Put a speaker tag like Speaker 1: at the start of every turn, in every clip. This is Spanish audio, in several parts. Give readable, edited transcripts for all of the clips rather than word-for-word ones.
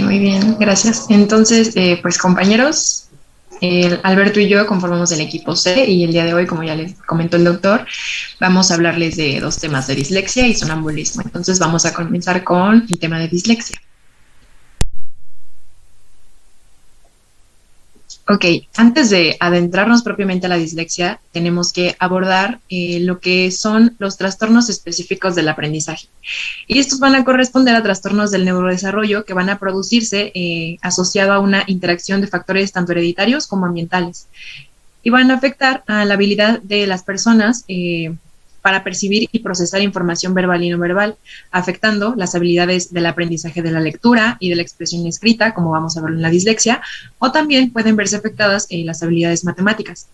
Speaker 1: muy bien, gracias. Entonces, pues compañeros, Alberto y yo conformamos el equipo C y el día de hoy, como ya les comentó el doctor, vamos a hablarles de dos temas de dislexia y sonambulismo. Entonces, vamos a comenzar con el tema de dislexia. Ok, antes de adentrarnos propiamente a la dislexia, tenemos que abordar lo que son los trastornos específicos del aprendizaje. Y estos van a corresponder a trastornos del neurodesarrollo que van a producirse asociado a una interacción de factores tanto hereditarios como ambientales. Y van a afectar a la habilidad de las personas para percibir y procesar información verbal y no verbal, afectando las habilidades del aprendizaje de la lectura y de la expresión escrita, como vamos a ver en la dislexia, o también pueden verse afectadas las habilidades matemáticas.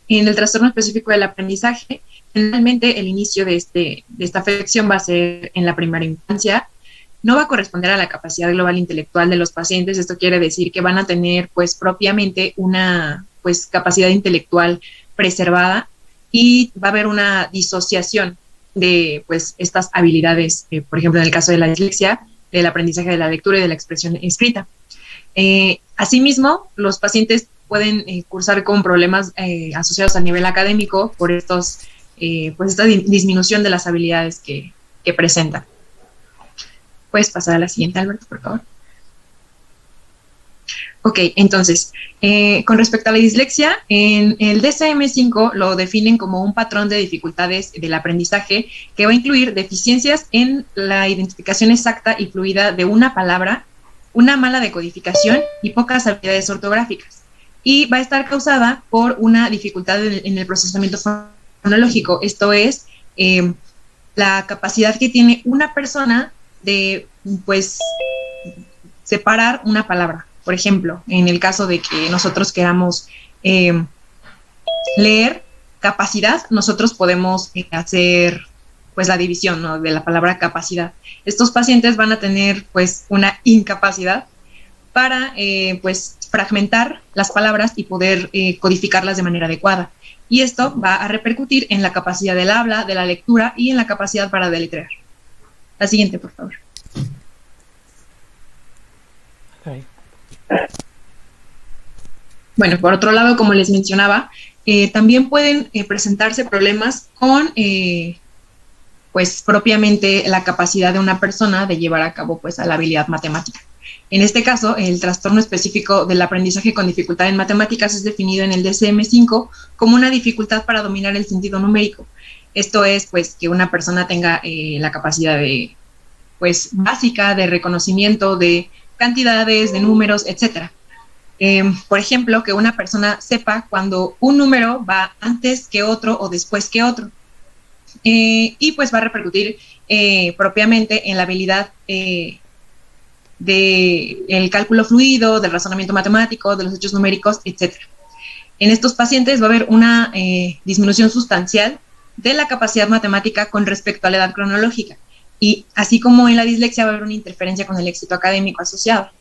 Speaker 1: En el trastorno específico del aprendizaje, generalmente el inicio de esta afección va a ser en la primera infancia. No va a corresponder a la capacidad global intelectual de los pacientes. Esto quiere decir que van a tener pues propiamente una pues capacidad intelectual preservada y va a haber una disociación de pues estas habilidades, por ejemplo, en el caso de la dislexia, del aprendizaje de la lectura y de la expresión escrita. Asimismo, los pacientes pueden cursar con problemas asociados a nivel académico por pues esta disminución de las habilidades que presentan. Puedes pasar a la siguiente, Alberto, por favor. Ok, entonces, con respecto a la dislexia, en el DSM-5 lo definen como un patrón de dificultades del aprendizaje que va a incluir deficiencias en la identificación exacta y fluida de una palabra, una mala decodificación y pocas habilidades ortográficas. Y va a estar causada por una dificultad en el procesamiento fonológico, esto es, la capacidad que tiene una persona de, pues, separar una palabra. Por ejemplo, en el caso de que nosotros queramos leer capacidad, nosotros podemos hacer pues la división, ¿no?, de la palabra capacidad. Estos pacientes van a tener pues una incapacidad para pues fragmentar las palabras y poder codificarlas de manera adecuada. Y esto va a repercutir en la capacidad del habla, de la lectura y en la capacidad para deletrear. La siguiente, por favor.
Speaker 2: Okay.
Speaker 1: Bueno, por otro lado, como les mencionaba, también pueden presentarse problemas con, pues, propiamente la capacidad de una persona de llevar a cabo, pues, a la habilidad matemática. En este caso, el trastorno específico del aprendizaje con dificultad en matemáticas es definido en el DSM-5 como una dificultad para dominar el sentido numérico. Esto es, pues, que una persona tenga la capacidad de, pues, básica de reconocimiento de cantidades, de números, etcétera. Por ejemplo, que una persona sepa cuando un número va antes que otro o después que otro. Y pues va a repercutir propiamente en la habilidad del cálculo fluido, del razonamiento matemático, de los hechos numéricos, etc. En estos pacientes va a haber una disminución sustancial de la capacidad matemática con respecto a la edad cronológica. Y así como en la dislexia va a haber una interferencia con el éxito académico asociado.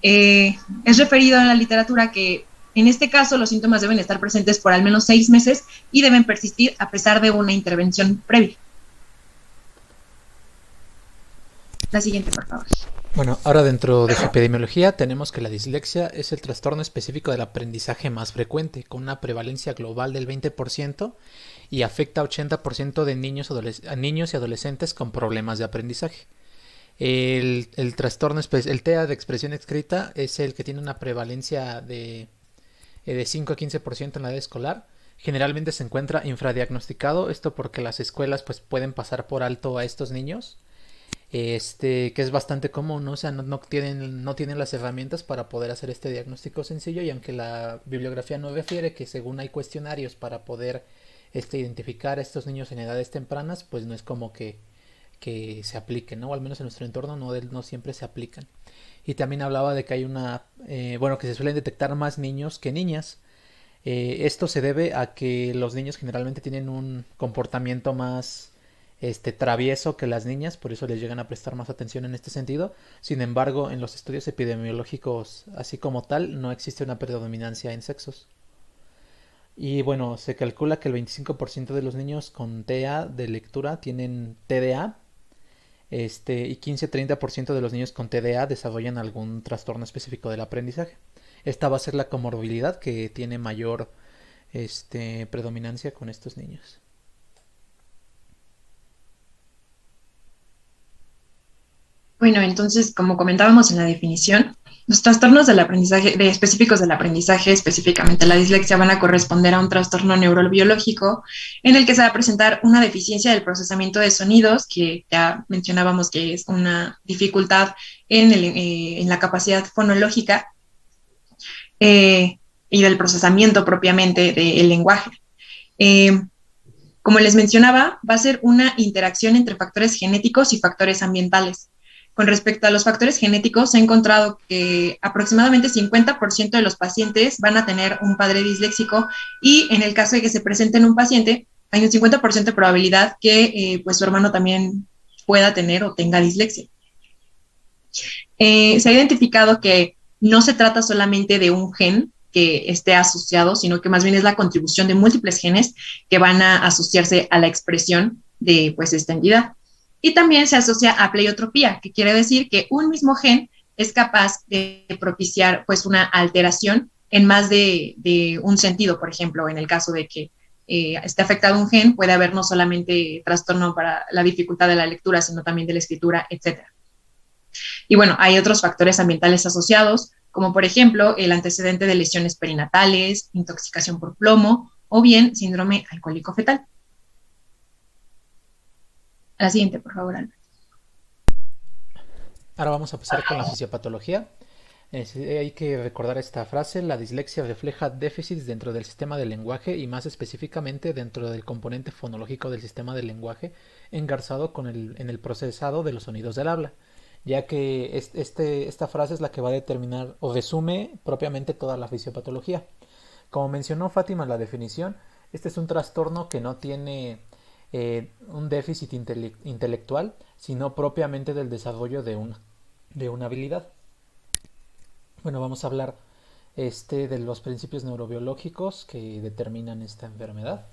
Speaker 1: Es referido en la literatura que en este caso los síntomas deben estar presentes por al menos 6 meses y deben persistir a pesar de una intervención previa. La siguiente, por favor.
Speaker 2: Bueno, ahora dentro de su epidemiología tenemos que la dislexia es el trastorno específico del aprendizaje más frecuente, con una prevalencia global del 20% y afecta a 80% de niños y adolescentes con problemas de aprendizaje. El trastorno, el TEA de expresión escrita es el que tiene una prevalencia de 5 a 15% en la edad escolar. Generalmente se encuentra infradiagnosticado, esto porque las escuelas pues pueden pasar por alto a estos niños, que es bastante común, ¿no? O sea, no tienen las herramientas para poder hacer este diagnóstico sencillo, y aunque la bibliografía no refiere que según hay cuestionarios para poder identificar a estos niños en edades tempranas, pues no es como que se apliquen, ¿no? O al menos en nuestro entorno no siempre se aplican. Y también hablaba de que hay que se suelen detectar más niños que niñas. Esto se debe a que los niños generalmente tienen un comportamiento más travieso que las niñas, por eso les llegan a prestar más atención en este sentido. Sin embargo, en los estudios epidemiológicos, así como tal, no existe una predominancia en sexos. Y bueno, se calcula que el 25% de los niños con TEA de lectura tienen TDA. y 15-30% de los niños con TDA desarrollan algún trastorno específico del aprendizaje. Esta va a ser la comorbilidad que tiene mayor predominancia con estos niños.
Speaker 1: Bueno, entonces, como comentábamos en la definición, los trastornos del aprendizaje, específicos del aprendizaje, específicamente la dislexia, van a corresponder a un trastorno neurobiológico en el que se va a presentar una deficiencia del procesamiento de sonidos, que ya mencionábamos que es una dificultad en la capacidad fonológica y del procesamiento propiamente del lenguaje. Eh, como les mencionaba, va a ser una interacción entre factores genéticos y factores ambientales. Con respecto a los factores genéticos, se ha encontrado que aproximadamente 50% de los pacientes van a tener un padre disléxico y en el caso de que se presente en un paciente, hay un 50% de probabilidad que pues su hermano también pueda tener o tenga dislexia. Se ha identificado que no se trata solamente de un gen que esté asociado, sino que más bien es la contribución de múltiples genes que van a asociarse a la expresión de pues esta entidad. Y también se asocia a pleiotropía, que quiere decir que un mismo gen es capaz de propiciar pues una alteración en más de un sentido. Por ejemplo, en el caso de que esté afectado un gen, puede haber no solamente trastorno para la dificultad de la lectura, sino también de la escritura, etc. Y bueno, hay otros factores ambientales asociados, como por ejemplo el antecedente de lesiones perinatales, intoxicación por plomo o bien síndrome alcohólico fetal. A la siguiente, por favor, Albert.
Speaker 2: Ahora vamos a pasar con la fisiopatología. Hay que recordar esta frase: la dislexia refleja déficits dentro del sistema del lenguaje y más específicamente dentro del componente fonológico del sistema del lenguaje engarzado en el procesado de los sonidos del habla, ya que esta frase es la que va a determinar o resume propiamente toda la fisiopatología. Como mencionó Fátima en la definición, este es un trastorno que no tiene un déficit intelectual, sino propiamente del desarrollo de una habilidad. Bueno, vamos a hablar de los principios neurobiológicos que determinan esta enfermedad.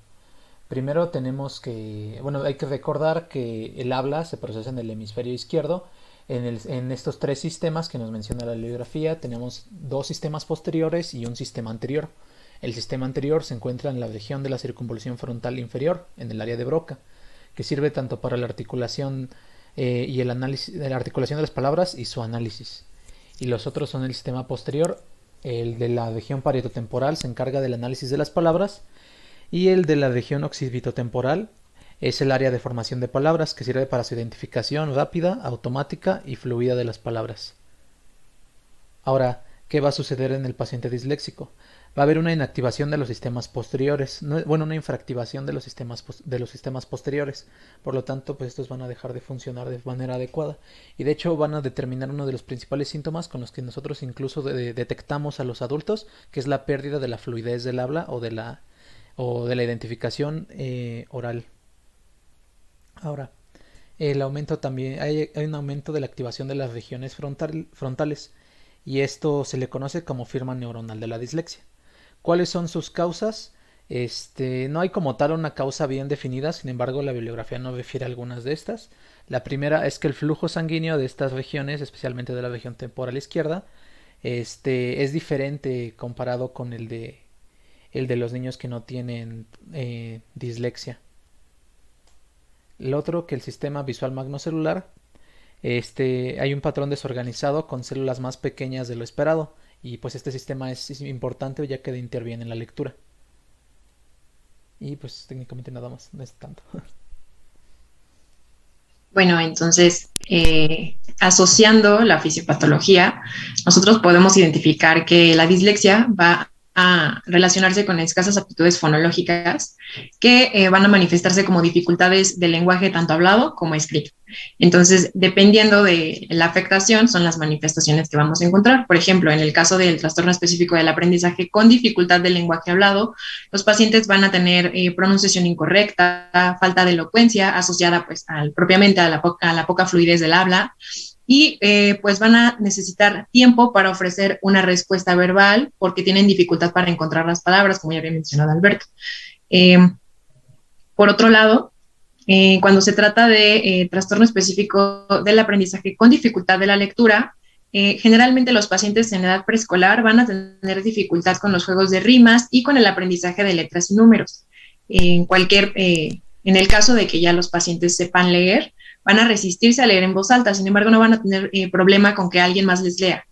Speaker 2: Primero hay que recordar que el habla se procesa en el hemisferio izquierdo. En estos tres sistemas que nos menciona la bibliografía tenemos dos sistemas posteriores y un sistema anterior. El sistema anterior se encuentra en la región de la circunvolución frontal inferior, en el área de Broca, que sirve tanto para la articulación y el análisis de la articulación de las palabras y su análisis. Y los otros son el sistema posterior. El de la región parietotemporal se encarga del análisis de las palabras y el de la región occipitotemporal es el área de formación de palabras, que sirve para su identificación rápida, automática y fluida de las palabras. Ahora, ¿qué va a suceder en el paciente disléxico? Va a haber una inactivación de los sistemas posteriores, una infractivación de los sistemas posteriores. Por lo tanto, pues estos van a dejar de funcionar de manera adecuada. Y de hecho van a determinar uno de los principales síntomas con los que nosotros incluso detectamos a los adultos, que es la pérdida de la fluidez del habla o de la identificación oral. Ahora, el aumento también hay un aumento de la activación de las regiones frontales y esto se le conoce como firma neuronal de la dislexia. ¿Cuáles son sus causas? No hay como tal una causa bien definida, sin embargo la bibliografía nos refiere a algunas de estas. La primera es que el flujo sanguíneo de estas regiones, especialmente de la región temporal izquierda, es diferente comparado con el de los niños que no tienen dislexia. El otro, que el sistema visual magnocelular, hay un patrón desorganizado con células más pequeñas de lo esperado y pues este sistema es importante ya que interviene en la lectura. Y pues técnicamente nada más, no es tanto.
Speaker 1: Bueno, entonces, asociando la fisiopatología, nosotros podemos identificar que la dislexia va a relacionarse con escasas aptitudes fonológicas que van a manifestarse como dificultades del lenguaje tanto hablado como escrito. Entonces, dependiendo de la afectación, son las manifestaciones que vamos a encontrar. Por ejemplo, en el caso del trastorno específico del aprendizaje con dificultad del lenguaje hablado, los pacientes van a tener pronunciación incorrecta, falta de elocuencia asociada pues propiamente a la poca fluidez del habla, y pues van a necesitar tiempo para ofrecer una respuesta verbal porque tienen dificultad para encontrar las palabras, como ya había mencionado Alberto. Por otro lado, Cuando se trata de trastorno específico del aprendizaje con dificultad de la lectura, generalmente los pacientes en edad preescolar van a tener dificultad con los juegos de rimas y con el aprendizaje de letras y números. En el caso de que ya los pacientes sepan leer, van a resistirse a leer en voz alta, sin embargo no van a tener problema con que alguien más les lea.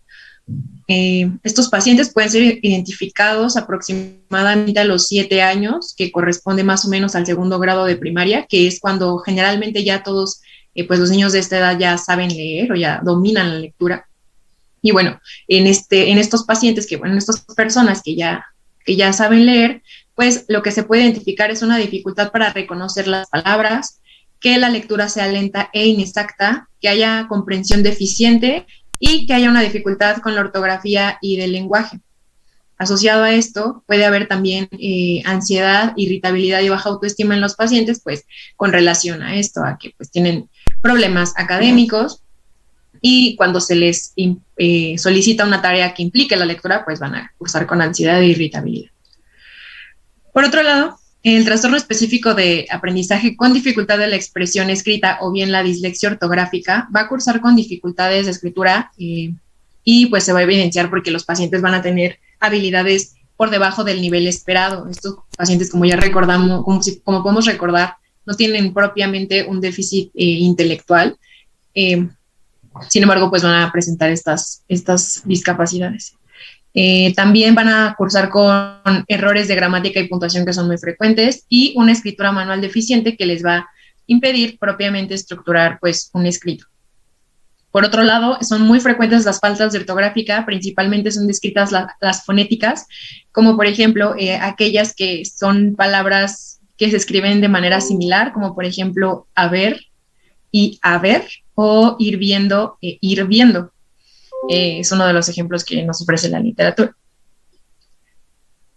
Speaker 1: Estos pacientes pueden ser identificados aproximadamente a los 7 años, que corresponde más o menos al segundo grado de primaria, que es cuando generalmente ya todos, pues los niños de esta edad ya saben leer o ya dominan la lectura. Y bueno, en estos pacientes, en estas personas que ya saben leer, pues lo que se puede identificar es una dificultad para reconocer las palabras, que la lectura sea lenta e inexacta, que haya comprensión deficiente y que haya una dificultad con la ortografía y del lenguaje. Asociado a esto, puede haber también ansiedad, irritabilidad y baja autoestima en los pacientes, pues con relación a esto, a que pues tienen problemas académicos y cuando se les solicita una tarea que implique la lectura, pues van a cursar con ansiedad e irritabilidad. Por otro lado, el trastorno específico de aprendizaje con dificultad de la expresión escrita o bien la dislexia ortográfica va a cursar con dificultades de escritura y pues se va a evidenciar porque los pacientes van a tener habilidades por debajo del nivel esperado. Estos pacientes, como ya recordamos, como podemos recordar, no tienen propiamente un déficit intelectual, sin embargo, pues van a presentar estas discapacidades. También van a cursar con errores de gramática y puntuación que son muy frecuentes y una escritura manual deficiente que les va a impedir propiamente estructurar pues un escrito. Por otro lado, son muy frecuentes las faltas de ortográfica, principalmente son descritas las fonéticas, como por ejemplo aquellas que son palabras que se escriben de manera similar, como por ejemplo haber y haber, o ir viendo, ir viendo. Es uno de los ejemplos que nos ofrece la literatura.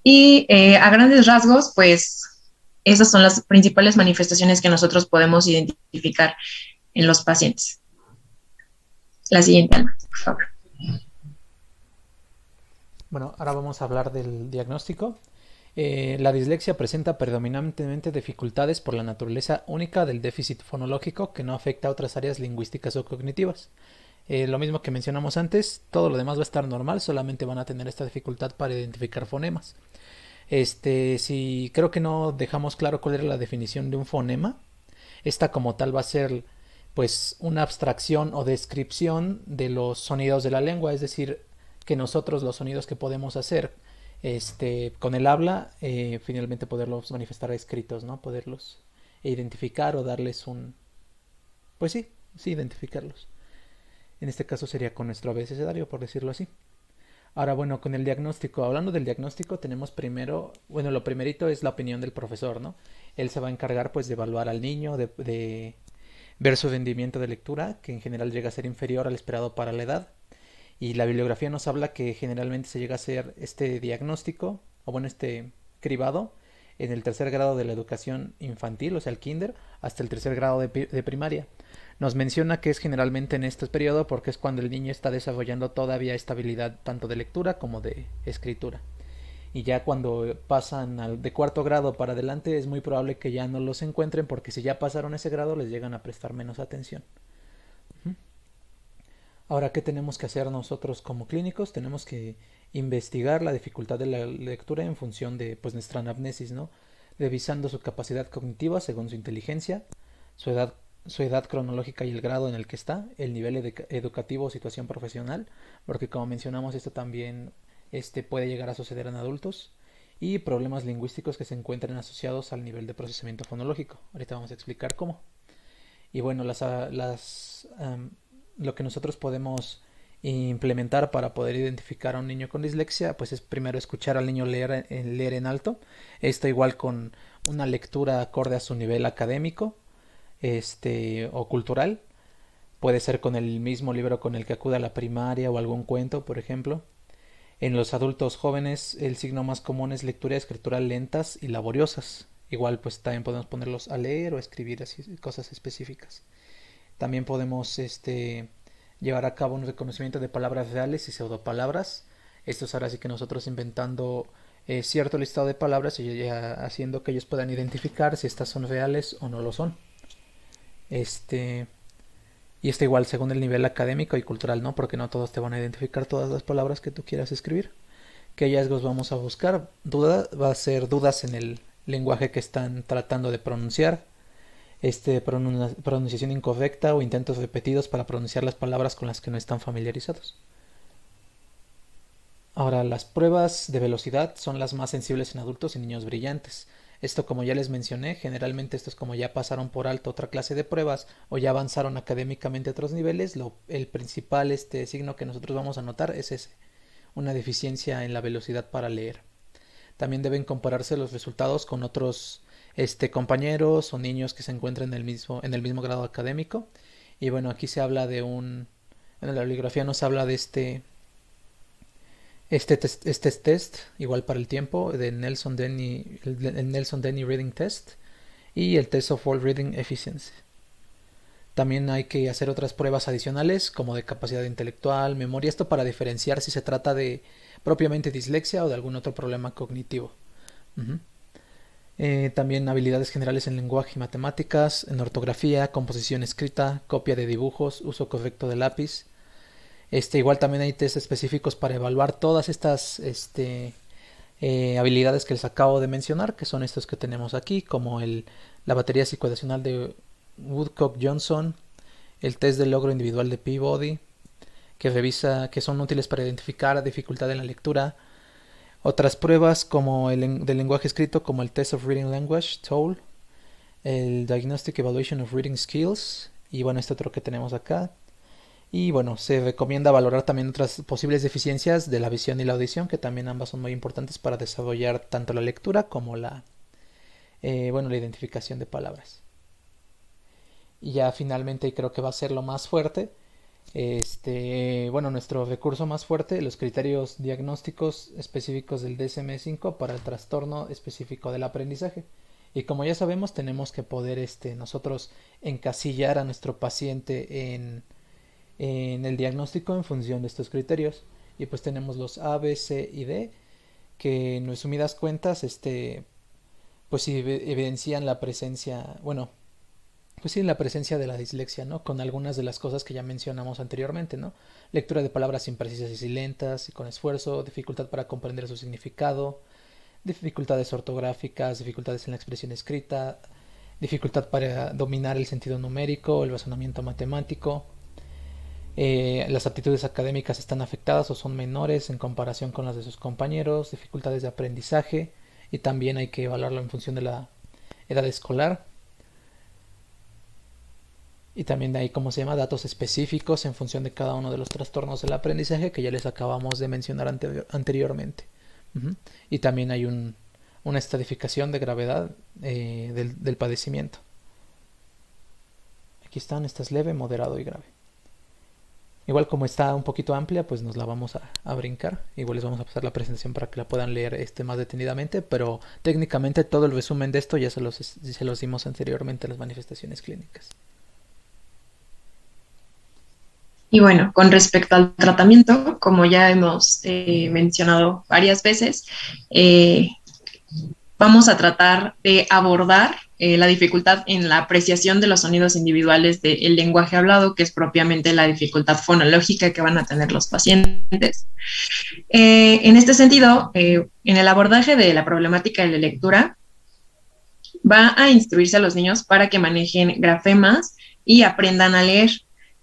Speaker 1: Y a grandes rasgos, pues esas son las principales manifestaciones que nosotros podemos identificar en los pacientes. La siguiente, Alma, por favor.
Speaker 2: Bueno, ahora vamos a hablar del diagnóstico. La dislexia presenta predominantemente dificultades por la naturaleza única del déficit fonológico que no afecta a otras áreas lingüísticas o cognitivas. Lo mismo que mencionamos antes, todo lo demás va a estar normal, solamente van a tener esta dificultad para identificar fonemas. Si creo que no dejamos claro cuál era la definición de un fonema, esta como tal va a ser pues una abstracción o descripción de los sonidos de la lengua, es decir, que nosotros los sonidos que podemos hacer con el habla, finalmente poderlos manifestar escritos, ¿no? Poderlos identificar o darles un... Pues sí, identificarlos. En este caso sería con nuestro abecedario, por decirlo así. Ahora, bueno, con el diagnóstico, hablando del diagnóstico, tenemos primero, bueno, lo primerito es la opinión del profesor, ¿no? Él se va a encargar, pues, de evaluar al niño, de ver su rendimiento de lectura, que en general llega a ser inferior al esperado para la edad. Y la bibliografía nos habla que generalmente se llega a hacer este diagnóstico, o bueno, este cribado, en el tercer grado de la educación infantil, o sea, el kinder, hasta el tercer grado de primaria. Nos menciona que es generalmente en este periodo porque es cuando el niño está desarrollando todavía esta habilidad tanto de lectura como de escritura. Y ya cuando pasan de cuarto grado para adelante es muy probable que ya no los encuentren porque si ya pasaron ese grado les llegan a prestar menos atención. Ahora, ¿qué tenemos que hacer nosotros como clínicos? Tenemos que investigar la dificultad de la lectura en función de pues, nuestra anamnesis, ¿no? Revisando su capacidad cognitiva según su inteligencia, su edad cronológica y el grado en el que está, el nivel educativo o situación profesional, porque como mencionamos esto también puede llegar a suceder en adultos, y problemas lingüísticos que se encuentren asociados al nivel de procesamiento fonológico. Ahorita vamos a explicar cómo. Y bueno, lo que nosotros podemos implementar para poder identificar a un niño con dislexia, pues es primero escuchar al niño leer en alto. Esto igual con una lectura acorde a su nivel académico o cultural. Puede ser con el mismo libro con el que acude a la primaria o algún cuento, por ejemplo. En los adultos jóvenes el signo más común es lectura y escritura lentas y laboriosas. Igual pues también podemos ponerlos a leer o escribir así cosas específicas. También podemos llevar a cabo un reconocimiento de palabras reales y pseudopalabras. Esto es ahora sí que nosotros inventando cierto listado de palabras y ya haciendo que ellos puedan identificar si estas son reales o no lo son. Este, y esto igual según el nivel académico y cultural, ¿no? Porque no todos te van a identificar todas las palabras que tú quieras escribir. ¿Qué hallazgos vamos a buscar? Duda va a ser dudas en el lenguaje que están tratando de pronunciar, pronunciación incorrecta o intentos repetidos para pronunciar las palabras con las que no están familiarizados. Ahora, las pruebas de velocidad son las más sensibles en adultos y niños brillantes. Esto, como ya les mencioné, generalmente estos como ya pasaron por alto otra clase de pruebas o ya avanzaron académicamente a otros niveles, el principal signo que nosotros vamos a notar es ese, una deficiencia en la velocidad para leer. También deben compararse los resultados con otros compañeros o niños que se encuentren en el mismo grado académico. Y bueno, aquí se habla de en la bibliografía nos habla de este test, igual para el tiempo, de el Nelson Denny Reading Test y el Test of World Reading Efficiency. También hay que hacer otras pruebas adicionales como de capacidad intelectual, memoria, esto para diferenciar si se trata de propiamente dislexia o de algún otro problema cognitivo. También habilidades generales en lenguaje y matemáticas, en ortografía, composición escrita, copia de dibujos, uso correcto de lápiz. Igual también hay test específicos para evaluar todas estas habilidades que les acabo de mencionar, que son estos que tenemos aquí, como la batería psicoemocional de Woodcock-Johnson, el test del logro individual de Peabody, que son útiles para identificar dificultad en la lectura. Otras pruebas como del lenguaje escrito, como el Test of Reading Language, TOEL, el Diagnostic Evaluation of Reading Skills, y bueno, este otro que tenemos acá. Y bueno, se recomienda valorar también otras posibles deficiencias de la visión y la audición, que también ambas son muy importantes para desarrollar tanto la lectura como la identificación de palabras. Y ya finalmente creo que va a ser lo más fuerte, nuestro recurso más fuerte, los criterios diagnósticos específicos del DSM-5 para el trastorno específico del aprendizaje. Y como ya sabemos, tenemos que poder nosotros encasillar a nuestro paciente en el diagnóstico en función de estos criterios. Y pues tenemos los A, B, C y D, que en resumidas cuentas pues evidencian la presencia, la presencia de la dislexia, ¿no? Con algunas de las cosas que ya mencionamos anteriormente, ¿no? Lectura de palabras imprecisas y lentas y con esfuerzo, dificultad para comprender su significado, dificultades ortográficas, dificultades en la expresión escrita, dificultad para dominar el sentido numérico, el razonamiento matemático. Las aptitudes académicas están afectadas o son menores en comparación con las de sus compañeros, dificultades de aprendizaje, y también hay que evaluarlo en función de la edad escolar. Y también hay, datos específicos en función de cada uno de los trastornos del aprendizaje que ya les acabamos de mencionar anteriormente. Y también hay una estratificación de gravedad del padecimiento. Aquí están, esta es leve, moderado y grave. Igual como está un poquito amplia, pues nos la vamos a brincar. Igual les vamos a pasar la presentación para que la puedan leer más detenidamente, pero técnicamente todo el resumen de esto ya se los dimos anteriormente en las manifestaciones clínicas.
Speaker 1: Y bueno, con respecto al tratamiento, como ya hemos mencionado varias veces, vamos a tratar de abordar la dificultad en la apreciación de los sonidos individuales del lenguaje hablado, que es propiamente la dificultad fonológica que van a tener los pacientes. En este sentido, en el abordaje de la problemática de la lectura, va a instruirse a los niños para que manejen grafemas y aprendan a leer.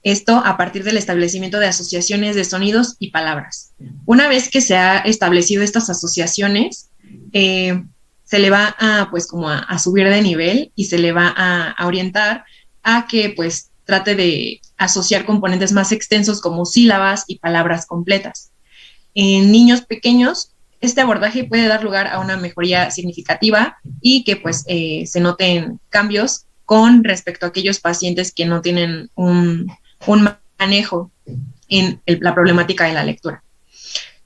Speaker 1: Esto a partir del establecimiento de asociaciones de sonidos y palabras. Una vez que se ha establecido estas asociaciones, se le va a subir de nivel y se le va a orientar a que pues trate de asociar componentes más extensos como sílabas y palabras completas. En niños pequeños, este abordaje puede dar lugar a una mejoría significativa y que pues se noten cambios con respecto a aquellos pacientes que no tienen un manejo en la problemática de la lectura.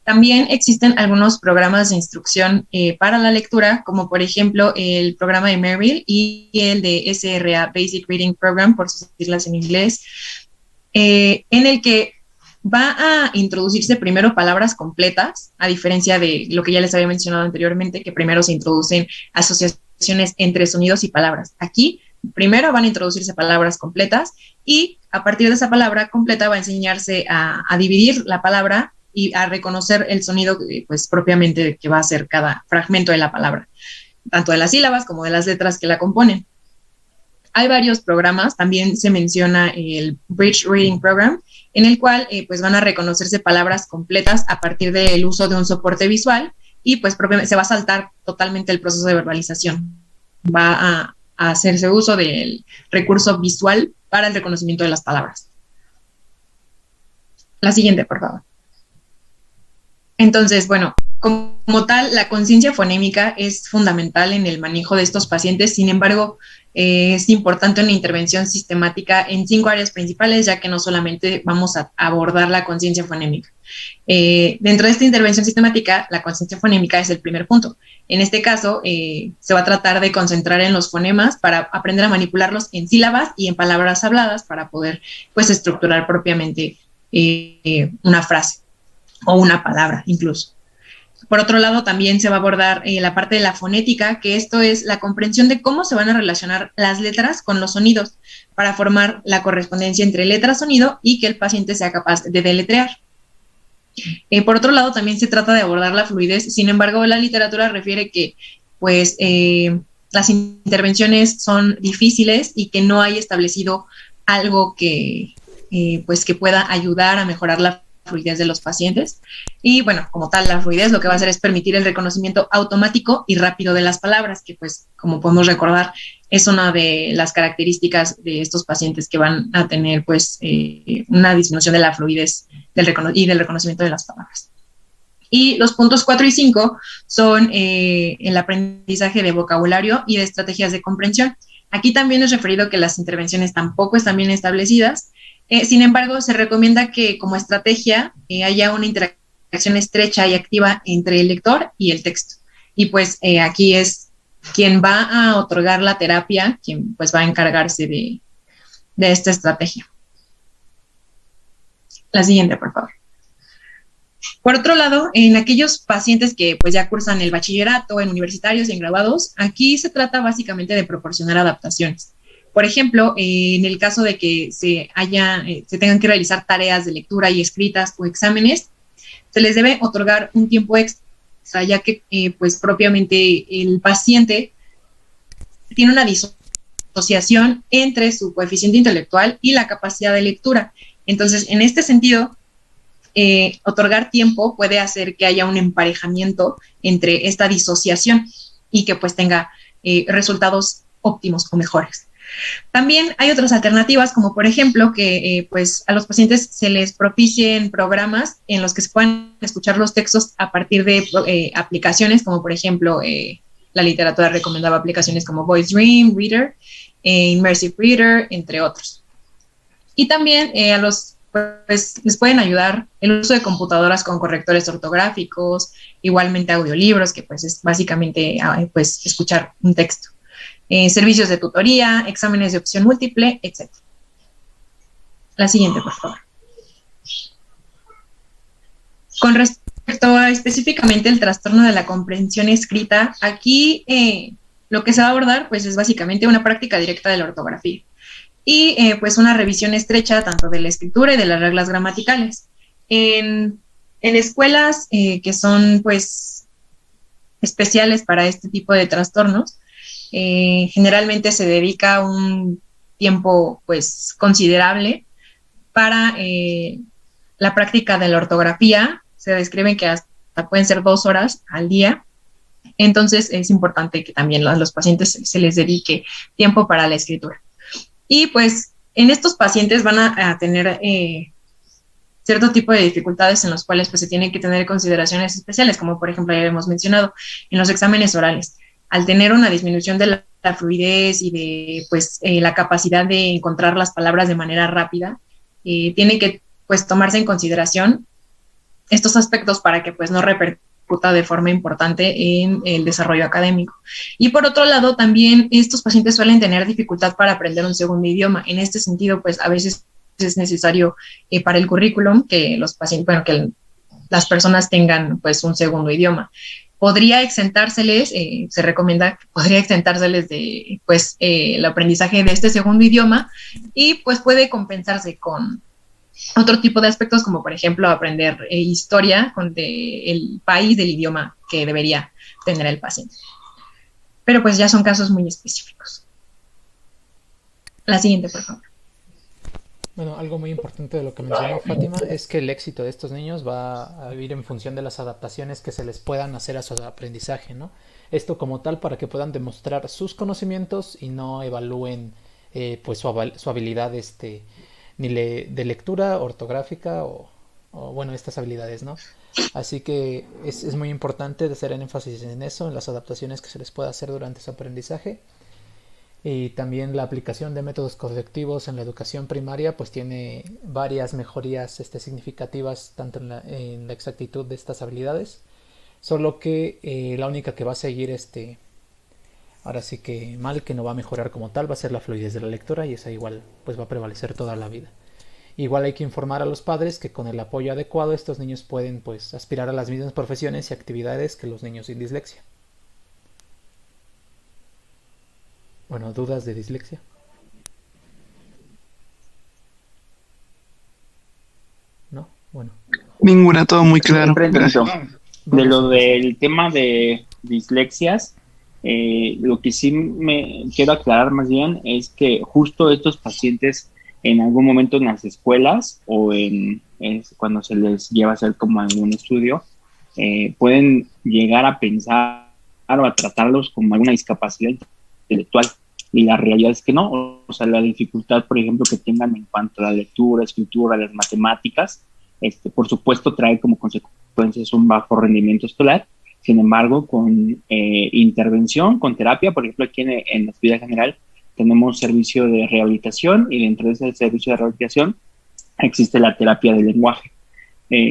Speaker 1: También existen algunos programas de instrucción para la lectura, como por ejemplo el programa de Merrill y el de SRA, Basic Reading Program, por sus siglas en inglés, en el que va a introducirse primero palabras completas, a diferencia de lo que ya les había mencionado anteriormente, que primero se introducen asociaciones entre sonidos y palabras. Aquí primero van a introducirse palabras completas y a partir de esa palabra completa va a enseñarse a dividir la palabra y a reconocer el sonido pues propiamente que va a ser cada fragmento de la palabra, tanto de las sílabas como de las letras que la componen. Hay varios programas, también se menciona el Bridge Reading Program, en el cual pues van a reconocerse palabras completas a partir del uso de un soporte visual y pues se va a saltar totalmente el proceso de verbalización. Va a hacerse uso del recurso visual para el reconocimiento de las palabras. La siguiente, por favor. Entonces, bueno, como tal, la conciencia fonémica es fundamental en el manejo de estos pacientes. Sin embargo, es importante una intervención sistemática en 5 áreas principales, ya que no solamente vamos a abordar la conciencia fonémica. Dentro de esta intervención sistemática, la conciencia fonémica es el primer punto. En este caso, se va a tratar de concentrar en los fonemas para aprender a manipularlos en sílabas y en palabras habladas para poder, pues, estructurar propiamente una frase o una palabra incluso. Por otro lado, también se va a abordar la parte de la fonética, que esto es la comprensión de cómo se van a relacionar las letras con los sonidos para formar la correspondencia entre letra-sonido y que el paciente sea capaz de deletrear. Por otro lado, también se trata de abordar la fluidez. Sin embargo, la literatura refiere que pues, las intervenciones son difíciles y que no hay establecido algo que, pues, que pueda ayudar a mejorar la fluidez de los pacientes. Y bueno, como tal, la fluidez lo que va a hacer es permitir el reconocimiento automático y rápido de las palabras, que pues, como podemos recordar, es una de las características de estos pacientes que van a tener pues una disminución de la fluidez y del reconocimiento de las palabras. Y los puntos 4 y 5 son el aprendizaje de vocabulario y de estrategias de comprensión. Aquí también es referido que las intervenciones tampoco están bien establecidas. Sin embargo, se recomienda que como estrategia haya una interacción estrecha y activa entre el lector y el texto. Y pues aquí es quien va a otorgar la terapia, quien pues va a encargarse de esta estrategia. La siguiente, por favor. Por otro lado, en aquellos pacientes que pues ya cursan el bachillerato, en universitarios y en graduados, aquí se trata básicamente de proporcionar adaptaciones. Por ejemplo, en el caso de que se tengan que realizar tareas de lectura y escritas o exámenes, se les debe otorgar un tiempo extra, ya que pues propiamente el paciente tiene una disociación entre su coeficiente intelectual y la capacidad de lectura. Entonces, en este sentido, otorgar tiempo puede hacer que haya un emparejamiento entre esta disociación y que pues tenga resultados óptimos o mejores. También hay otras alternativas, como por ejemplo que pues a los pacientes se les propicien programas en los que se puedan escuchar los textos a partir de aplicaciones, como por ejemplo la literatura recomendaba aplicaciones como Voice Dream, Reader, Immersive Reader, entre otros. Y también a los pues les pueden ayudar el uso de computadoras con correctores ortográficos, igualmente audiolibros, que pues es básicamente pues escuchar un texto. Servicios de tutoría, exámenes de opción múltiple, etc. La siguiente, por favor. Con respecto a específicamente el trastorno de la comprensión escrita, aquí lo que se va a abordar pues es básicamente una práctica directa de la ortografía y pues una revisión estrecha tanto de la escritura y de las reglas gramaticales. En escuelas que son pues especiales para este tipo de trastornos, generalmente se dedica un tiempo pues considerable para la práctica de la ortografía. Se describen que hasta pueden ser 2 horas al día. Entonces es importante que también a los pacientes se les dedique tiempo para la escritura. Y pues en estos pacientes van a tener cierto tipo de dificultades en los cuales pues se tienen que tener consideraciones especiales, como por ejemplo ya hemos mencionado en los exámenes orales. Al tener una disminución de la fluidez y de pues la capacidad de encontrar las palabras de manera rápida, tiene que pues tomarse en consideración estos aspectos para que pues no repercuta de forma importante en el desarrollo académico. Y por otro lado, también estos pacientes suelen tener dificultad para aprender un segundo idioma. En este sentido, pues a veces es necesario para el currículum que los pacientes, bueno, que las personas tengan pues un segundo idioma. podría exentárseles, se recomienda que podría exentárseles de pues el aprendizaje de este segundo idioma y pues puede compensarse con otro tipo de aspectos como por ejemplo aprender historia el país del idioma que debería tener el paciente. Pero pues ya son casos muy específicos. La siguiente, por favor.
Speaker 2: Bueno, algo muy importante de lo que mencionó Fátima es que el éxito de estos niños va a ir en función de las adaptaciones que se les puedan hacer a su aprendizaje, ¿no? Esto como tal para que puedan demostrar sus conocimientos y no evalúen pues su habilidad de lectura ortográfica bueno, estas habilidades, ¿no? Así que es muy importante de hacer énfasis en eso, en las adaptaciones que se les pueda hacer durante su aprendizaje. Y también la aplicación de métodos correctivos en la educación primaria pues tiene varias mejorías significativas tanto en la exactitud de estas habilidades, solo que la única que va a seguir ahora sí que mal, que no va a mejorar como tal, va a ser la fluidez de la lectura, y esa igual pues va a prevalecer toda la vida. Igual hay que informar a los padres que con el apoyo adecuado estos niños pueden pues aspirar a las mismas profesiones y actividades que los niños sin dislexia. Bueno, ¿dudas de dislexia? ¿No? Bueno,
Speaker 3: Ninguna, todo muy claro.
Speaker 4: Emprendimiento.
Speaker 3: Gracias.
Speaker 4: De
Speaker 2: vamos
Speaker 4: lo
Speaker 2: a pasar.
Speaker 4: del tema de dislexias, lo que sí me quiero aclarar más bien es que justo estos pacientes en algún momento en las escuelas o cuando se les lleva a hacer como algún estudio, pueden llegar a pensar o a tratarlos como alguna discapacidad intelectual, y la realidad es que no. O sea, la dificultad, por ejemplo, que tengan en cuanto a la lectura, escritura, las matemáticas, por supuesto trae como consecuencias un bajo rendimiento escolar. Sin embargo, con intervención, con terapia, por ejemplo, aquí en la Hospital General tenemos servicio de rehabilitación, y dentro de ese servicio de rehabilitación existe la terapia del lenguaje.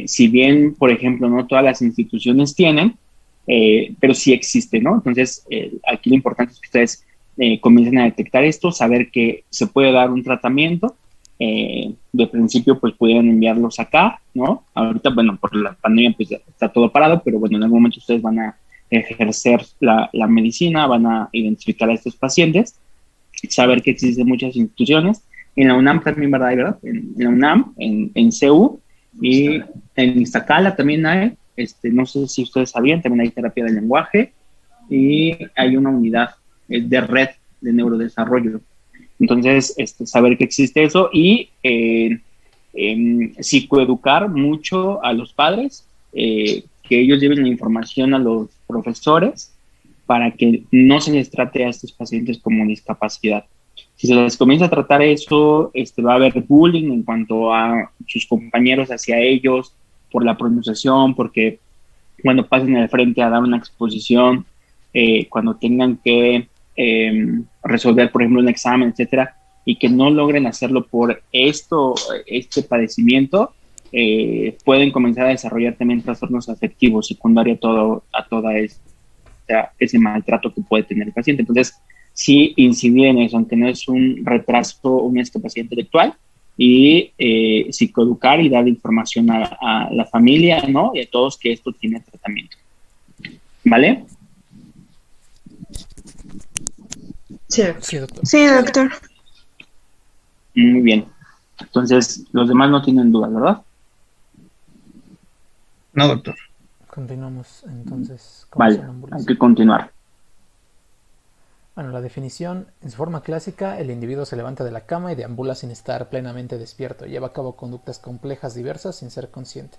Speaker 4: Si bien, por ejemplo, no todas las instituciones tienen, pero sí existe, ¿no? Entonces, aquí lo importante es que ustedes comiencen a detectar esto, saber que se puede dar un tratamiento. De principio, pues pudieran enviarlos acá, ¿no? Ahorita, bueno, por la pandemia, pues está todo parado, pero bueno, en algún momento ustedes van a ejercer la medicina, van a identificar a estos pacientes, saber que existen muchas instituciones. En la UNAM también, ¿verdad? En la UNAM, en CEU, y en Iztacala también hay, no sé si ustedes sabían, también hay terapia del lenguaje, y hay una unidad de red de neurodesarrollo. Entonces, saber que existe eso, y psicoeducar mucho a los padres, que ellos lleven la información a los profesores para que no se les trate a estos pacientes como discapacidad. Si se les comienza a tratar eso, va a haber bullying en cuanto a sus compañeros hacia ellos por la pronunciación, porque cuando pasen al frente a dar una exposición, cuando tengan que resolver, por ejemplo, un examen, etcétera, y que no logren hacerlo por este padecimiento, pueden comenzar a desarrollar también trastornos afectivos secundarios a toda ese maltrato que puede tener el paciente. Entonces, sí incidir en eso, aunque no es un retraso, una discapacidad intelectual, y psicoeducar y dar información a la familia, ¿no? Y a todos que esto tiene tratamiento. ¿Vale?
Speaker 1: Sí.
Speaker 2: Sí, doctor.
Speaker 3: Sí, doctor.
Speaker 4: Muy bien. Entonces, los demás no tienen dudas, ¿verdad?
Speaker 3: No, doctor.
Speaker 2: Continuamos entonces con
Speaker 4: Vale, hay
Speaker 2: sonambulismo.
Speaker 4: que continuar.
Speaker 2: Bueno, la definición, en su forma clásica, el individuo se levanta de la cama y deambula sin estar plenamente despierto. Lleva a cabo conductas complejas diversas sin ser consciente.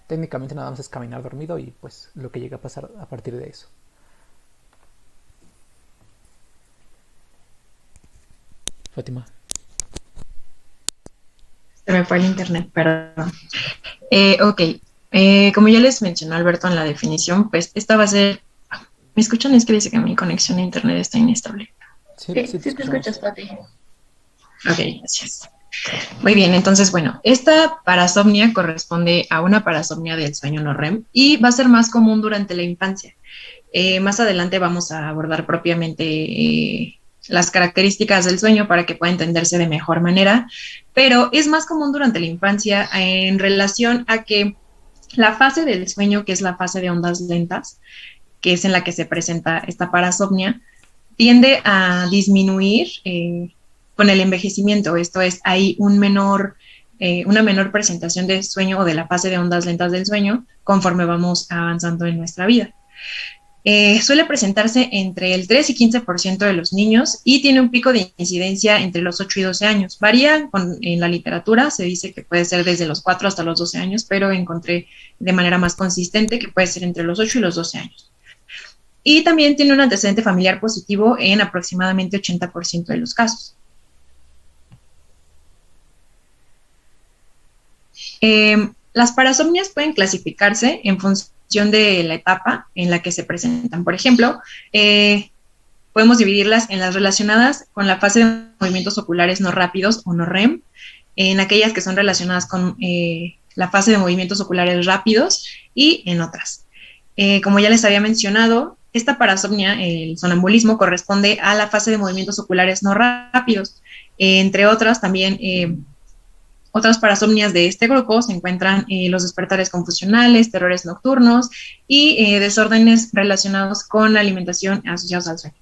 Speaker 2: Técnicamente nada más es caminar dormido y pues lo que llega a pasar a partir de eso. Fátima.
Speaker 1: Se me fue el internet, perdón. Ok, como ya les mencionó Alberto en la definición, pues esta va a ser... ¿Me escuchan? Es que dice que mi conexión a internet está inestable.
Speaker 2: Sí,
Speaker 5: Sí,
Speaker 2: sí
Speaker 5: sí te escuchas, Pati.
Speaker 1: Ok, gracias. Muy bien, entonces, bueno, esta parasomnia corresponde a una parasomnia del sueño no REM y va a ser más común durante la infancia. Más adelante vamos a abordar propiamente las características del sueño para que pueda entenderse de mejor manera, pero es más común durante la infancia en relación a que la fase del sueño, que es la fase de ondas lentas, que es en la que se presenta esta parasomnia, tiende a disminuir con el envejecimiento. Esto es, hay una menor presentación de sueño o de la fase de ondas lentas del sueño conforme vamos avanzando en nuestra vida. Suele presentarse entre el 3 y 15% de los niños y tiene un pico de incidencia entre los 8 y 12 años. Varía en la literatura, se dice que puede ser desde los 4 hasta los 12 años, pero encontré de manera más consistente que puede ser entre los 8 y los 12 años. Y también tiene un antecedente familiar positivo en aproximadamente 80% de los casos. Las parasomnias pueden clasificarse en función de la etapa en la que se presentan. Por ejemplo, podemos dividirlas en las relacionadas con la fase de movimientos oculares no rápidos o no REM, en aquellas que son relacionadas con la fase de movimientos oculares rápidos y en otras. Como ya les había mencionado, esta parasomnia, el sonambulismo, corresponde a la fase de movimientos oculares no rápidos. Entre otras, también otras parasomnias de este grupo se encuentran los despertares confusionales, terrores nocturnos y desórdenes relacionados con la alimentación asociados al sueño.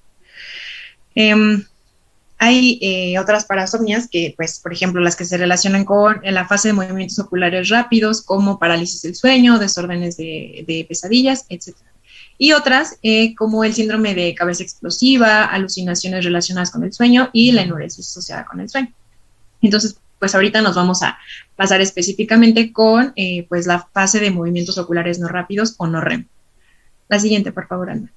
Speaker 1: Hay otras parasomnias que, pues, por ejemplo, las que se relacionan con la fase de movimientos oculares rápidos, como parálisis del sueño, desórdenes de pesadillas, etc. Y otras como el síndrome de cabeza explosiva, alucinaciones relacionadas con el sueño y la enuresis asociada con el sueño. Entonces, pues ahorita nos vamos a pasar específicamente con pues la fase de movimientos oculares no rápidos o no REM. La siguiente, por favor, Ana.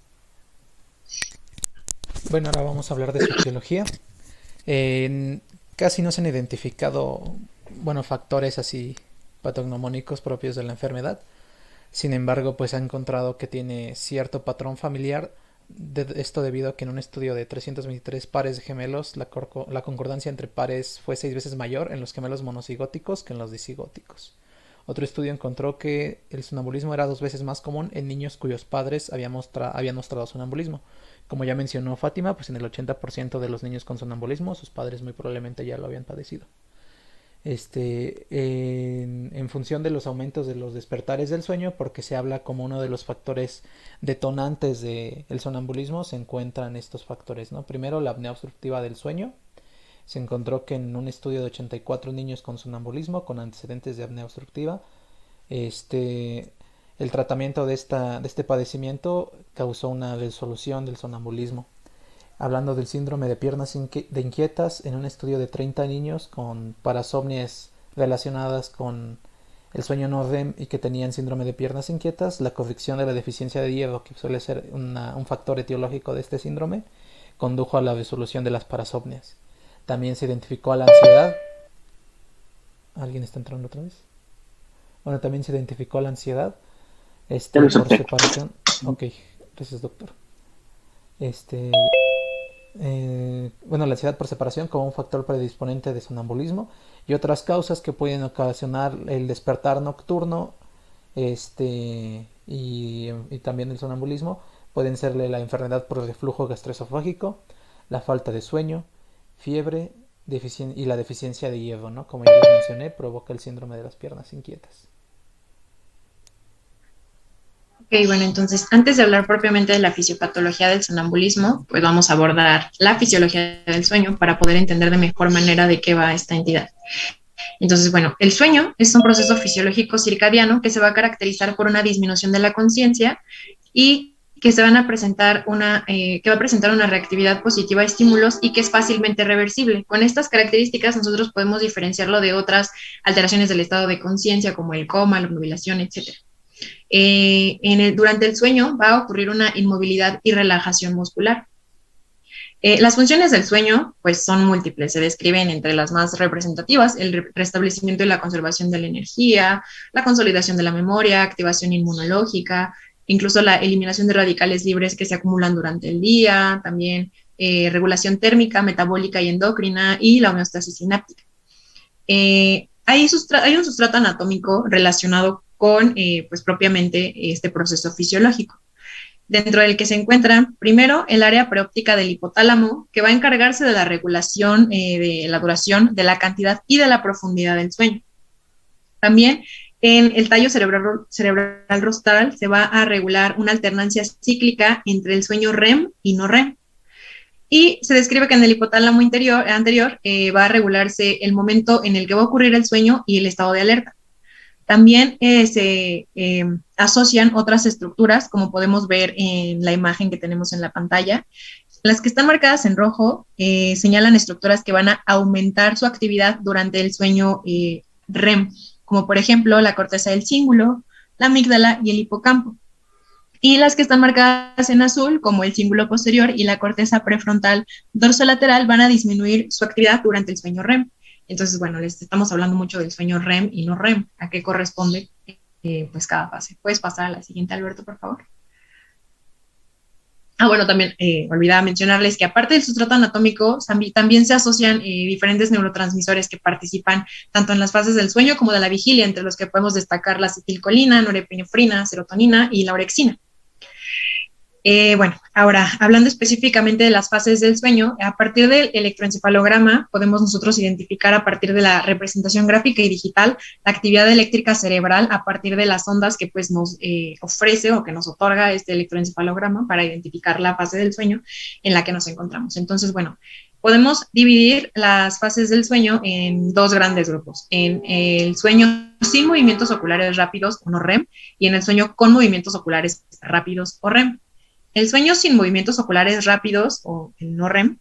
Speaker 2: Bueno, ahora vamos a hablar de su etiología. Casi no se han identificado, factores así patognomónicos propios de la enfermedad. Sin embargo, pues ha encontrado que tiene cierto patrón familiar. Esto debido a que en un estudio de 323 pares de gemelos, la concordancia entre pares fue 6 veces mayor en los gemelos monocigóticos que en los disigóticos. Otro estudio encontró que el sonambulismo era 2 veces más común en niños cuyos padres habían mostrado sonambulismo. Como ya mencionó Fátima, pues en el 80% de los niños con sonambulismo, sus padres muy probablemente ya lo habían padecido. En función de los aumentos de los despertares del sueño, porque se habla como uno de los factores detonantes del sonambulismo, se encuentran estos factores, ¿no? Primero, la apnea obstructiva del sueño. Se encontró que en un estudio de 84 niños con sonambulismo, con antecedentes de apnea obstructiva, el tratamiento de este padecimiento causó una disolución del sonambulismo. Hablando del síndrome de piernas inquietas, en un estudio de 30 niños con parasomnias relacionadas con el sueño no REM y que tenían síndrome de piernas inquietas, la corrección de la deficiencia de hierro, que suele ser un factor etiológico de este síndrome, condujo a la disolución de las parasomnias. También se identificó a la ansiedad. ¿Alguien está entrando otra vez? Bueno, también se identificó a la ansiedad por separación. Ok, gracias, doctor. La ansiedad por separación como un factor predisponente de sonambulismo y otras causas que pueden ocasionar el despertar nocturno y también el sonambulismo pueden ser la enfermedad por reflujo gastroesofágico, la falta de sueño, fiebre y la deficiencia de hierro, ¿no? Como ya les mencioné, provoca el síndrome de las piernas inquietas.
Speaker 1: Ok, bueno, entonces, antes de hablar propiamente de la fisiopatología del sonambulismo, pues vamos a abordar la fisiología del sueño para poder entender de mejor manera de qué va esta entidad. Entonces, bueno, el sueño es un proceso fisiológico circadiano que se va a caracterizar por una disminución de la conciencia y que va a presentar una reactividad positiva a estímulos y que es fácilmente reversible. Con estas características nosotros podemos diferenciarlo de otras alteraciones del estado de conciencia como el coma, la obnubilación, etc. Durante el sueño va a ocurrir una inmovilidad y relajación muscular. Las funciones del sueño pues son múltiples, se describen entre las más representativas: el restablecimiento y la conservación de la energía, la consolidación de la memoria, activación inmunológica, incluso la eliminación de radicales libres que se acumulan durante el día, también regulación térmica, metabólica y endocrina y la homeostasis sináptica. Hay un sustrato anatómico relacionado con pues propiamente este proceso fisiológico, dentro del que se encuentra primero el área preóptica del hipotálamo, que va a encargarse de la regulación de la duración, de la cantidad y de la profundidad del sueño. También En el tallo cerebral rostral se va a regular una alternancia cíclica entre el sueño REM y no REM. Y se describe que en el hipotálamo anterior va a regularse el momento en el que va a ocurrir el sueño y el estado de alerta. También se asocian otras estructuras, como podemos ver en la imagen que tenemos en la pantalla. Las que están marcadas en rojo señalan estructuras que van a aumentar su actividad durante el sueño REM, como por ejemplo la corteza del cíngulo, la amígdala y el hipocampo. Y las que están marcadas en azul, como el cíngulo posterior y la corteza prefrontal dorsolateral, van a disminuir su actividad durante el sueño REM. Entonces, bueno, les estamos hablando mucho del sueño REM y no REM. ¿A qué corresponde pues cada fase? ¿Puedes pasar a la siguiente, Alberto, por favor? Bueno, también olvidaba mencionarles que aparte del sustrato anatómico, también se asocian diferentes neurotransmisores que participan tanto en las fases del sueño como de la vigilia, entre los que podemos destacar la acetilcolina, norepinefrina, serotonina y la orexina. Bueno, ahora, hablando específicamente de las fases del sueño, a partir del electroencefalograma podemos nosotros identificar a partir de la representación gráfica y digital la actividad eléctrica cerebral a partir de las ondas que pues nos ofrece o que nos otorga este electroencefalograma para identificar la fase del sueño en la que nos encontramos. Entonces, bueno, podemos dividir las fases del sueño en dos grandes grupos, en el sueño sin movimientos oculares rápidos o no REM y en el sueño con movimientos oculares rápidos o REM. El sueño sin movimientos oculares rápidos o el no REM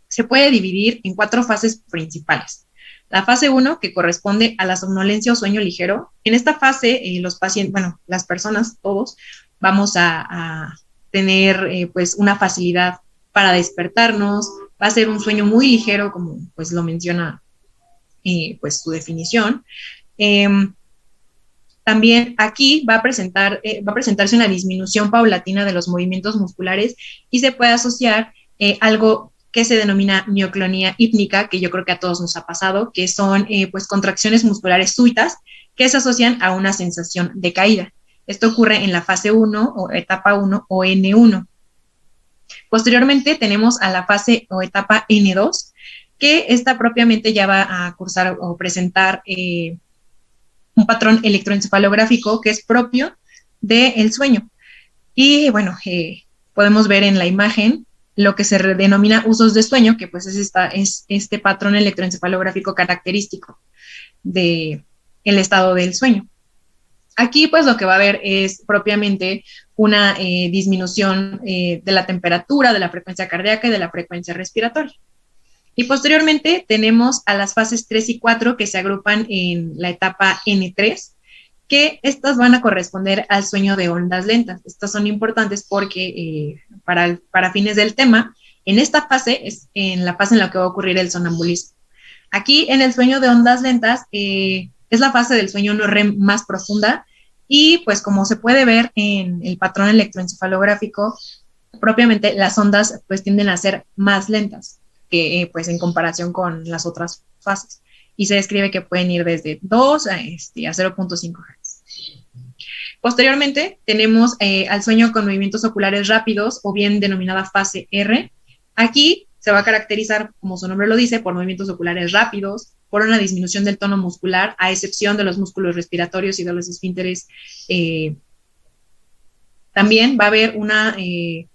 Speaker 1: se puede dividir en 4 fases principales. La fase 1, que corresponde a la somnolencia o sueño ligero. En esta fase, los pacientes, bueno, las personas, todos, vamos a tener pues una facilidad para despertarnos. Va a ser un sueño muy ligero, como pues lo menciona pues su definición. También aquí va a presentarse una disminución paulatina de los movimientos musculares y se puede asociar algo que se denomina mioclonía hípnica, que yo creo que a todos nos ha pasado, que son pues contracciones musculares súbitas que se asocian a una sensación de caída. Esto ocurre en la fase 1 o etapa 1 o N1. Posteriormente tenemos a la fase o etapa N2, que esta propiamente ya va a cursar o presentar un patrón electroencefalográfico que es propio del sueño. Y bueno, podemos ver en la imagen lo que se denomina usos de sueño, que pues es este patrón electroencefalográfico característico del estado del sueño. Aquí pues lo que va a haber es propiamente una disminución de la temperatura, de la frecuencia cardíaca y de la frecuencia respiratoria. Y posteriormente tenemos a las fases 3 y 4 que se agrupan en la etapa N3, que estas van a corresponder al sueño de ondas lentas. Estas son importantes porque para fines del tema, en esta fase es en la fase en la que va a ocurrir el sonambulismo. Aquí en el sueño de ondas lentas es la fase del sueño no REM más profunda y pues como se puede ver en el patrón electroencefalográfico, propiamente las ondas pues tienden a ser más lentas que pues en comparación con las otras fases. Y se describe que pueden ir desde 2 a 0.5 Hz. Posteriormente tenemos al sueño con movimientos oculares rápidos o bien denominada fase R. Aquí se va a caracterizar, como su nombre lo dice, por movimientos oculares rápidos, por una disminución del tono muscular, a excepción de los músculos respiratorios y de los esfínteres. También va a haber una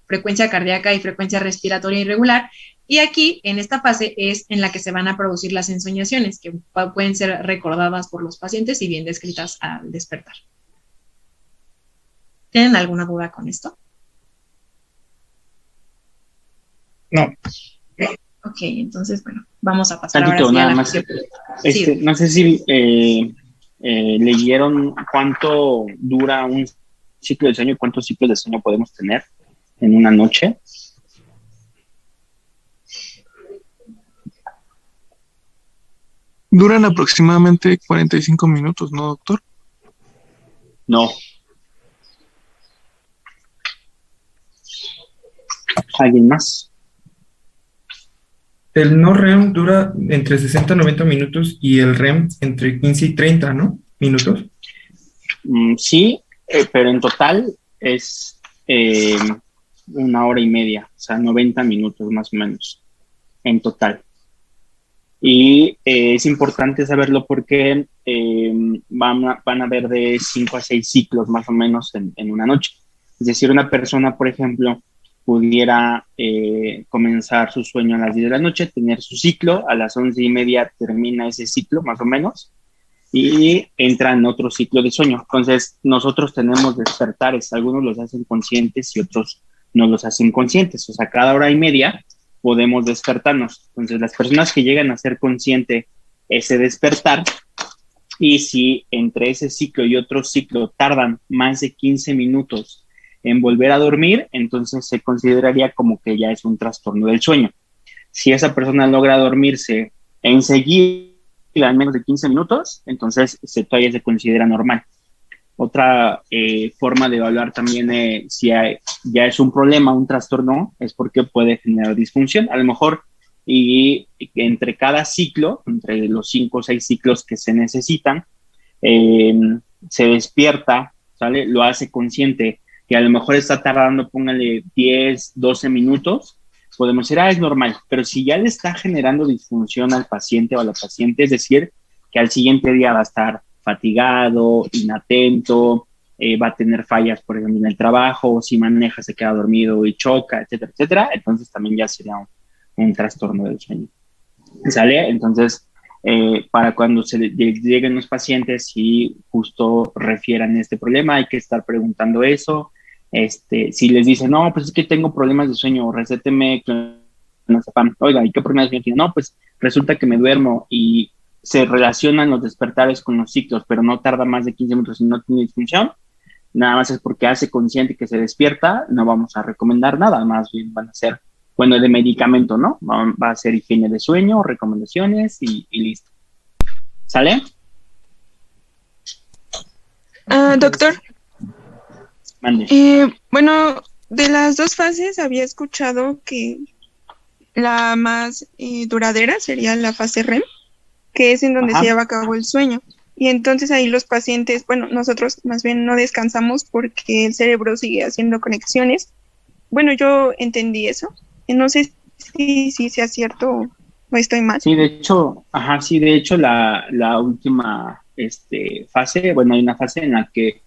Speaker 1: frecuencia cardíaca y frecuencia respiratoria irregular. Y aquí, en esta fase, es en la que se van a producir las ensoñaciones, que pueden ser recordadas por los pacientes y bien descritas al despertar. ¿Tienen alguna duda con esto?
Speaker 3: No.
Speaker 1: Ok, entonces, bueno, vamos a pasar
Speaker 4: Tantito,
Speaker 1: ahora sí a
Speaker 4: nada
Speaker 1: la
Speaker 4: más.
Speaker 1: Sí.
Speaker 4: No sé si leyeron cuánto dura un ciclo de sueño y cuántos ciclos de sueño podemos tener en una noche.
Speaker 3: Duran aproximadamente 45 minutos, ¿no, doctor?
Speaker 4: No. ¿Alguien más?
Speaker 5: El no REM dura entre 60 y 90 minutos y el REM entre 15 y 30, ¿no? Minutos.
Speaker 4: Sí, pero en total es 1 hora y media, o sea, 90 minutos más o menos, en total. Y es importante saberlo porque van a haber de 5 a 6 ciclos más o menos en una noche. Es decir, una persona, por ejemplo, pudiera comenzar su sueño a las 10 de la noche, tener su ciclo, a las 11:30 termina ese ciclo más o menos y entra en otro ciclo de sueño. Entonces, nosotros tenemos despertares, algunos los hacen conscientes y otros no los hacen conscientes. O sea, cada hora y media podemos despertarnos. Entonces, las personas que llegan a ser consciente ese despertar, y si entre ese ciclo y otro ciclo tardan más de 15 minutos en volver a dormir, entonces se consideraría como que ya es un trastorno del sueño. Si esa persona logra dormirse enseguida, en menos de 15 minutos, entonces todavía se considera normal. Otra forma de evaluar también si ya es un problema, un trastorno, es porque puede generar disfunción. A lo mejor y entre cada ciclo, entre los 5 o 6 ciclos que se necesitan, eh, se despierta, ¿sale? Lo hace consciente, que a lo mejor está tardando, póngale 10, 12 minutos, podemos decir, es normal, pero si ya le está generando disfunción al paciente o a la paciente, es decir, que al siguiente día va a estar fatigado, inatento, va a tener fallas, por ejemplo, en el trabajo, si maneja se queda dormido y choca, etcétera, etcétera, entonces también ya sería un trastorno del sueño. ¿Sale? Entonces, para cuando se lleguen los pacientes y justo refieran este problema, hay que estar preguntando eso. Si les dicen, no, pues es que tengo problemas de sueño, recéteme clonazepam. Oiga, ¿y qué problemas de sueño tiene? No, pues resulta que me duermo y se relacionan los despertares con los ciclos, pero no tarda más de 15 minutos y no tiene disfunción. Nada más es porque hace consciente que se despierta, no vamos a recomendar nada, más bien van a ser, bueno, de medicamento, ¿no? Va a ser higiene de sueño, recomendaciones y listo. ¿Sale?
Speaker 6: Doctor,
Speaker 4: Mande.
Speaker 6: bueno, de las dos fases había escuchado que la más duradera sería la fase REM, que es en donde se
Speaker 4: Ajá.
Speaker 6: lleva a cabo el sueño. Y entonces ahí los pacientes, bueno, nosotros más bien no descansamos porque el cerebro sigue haciendo conexiones. Bueno, yo entendí eso. No sé si sea cierto o estoy mal.
Speaker 4: Sí, de hecho, sí, de hecho la última fase, bueno, hay una fase en la que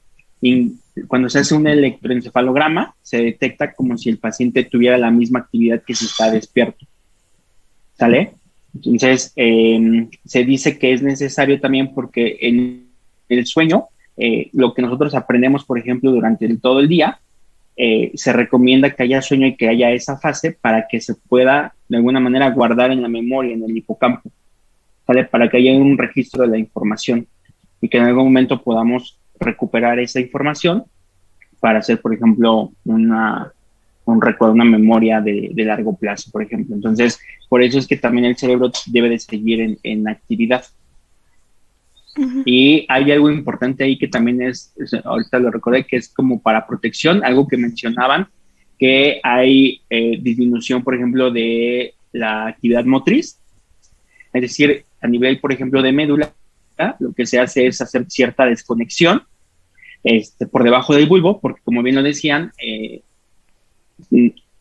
Speaker 4: cuando se hace un electroencefalograma, se detecta como si el paciente tuviera la misma actividad que si está despierto. ¿Sale? Entonces, se dice que es necesario también porque en el sueño, lo que nosotros aprendemos, por ejemplo, durante todo el día, se recomienda que haya sueño y que haya esa fase para que se pueda, de alguna manera, guardar en la memoria, en el hipocampo, ¿vale? Para que haya un registro de la información y que en algún momento podamos recuperar esa información para hacer, por ejemplo, un recuerdo, una memoria de largo plazo, por ejemplo. Entonces, por eso es que también el cerebro debe de seguir en actividad.
Speaker 6: Uh-huh.
Speaker 4: Y hay algo importante ahí que también ahorita lo recordé, que es como para protección, algo que mencionaban, que hay disminución, por ejemplo, de la actividad motriz. Es decir, a nivel, por ejemplo, de médula, lo que se hace es hacer cierta desconexión por debajo del bulbo, porque como bien lo decían,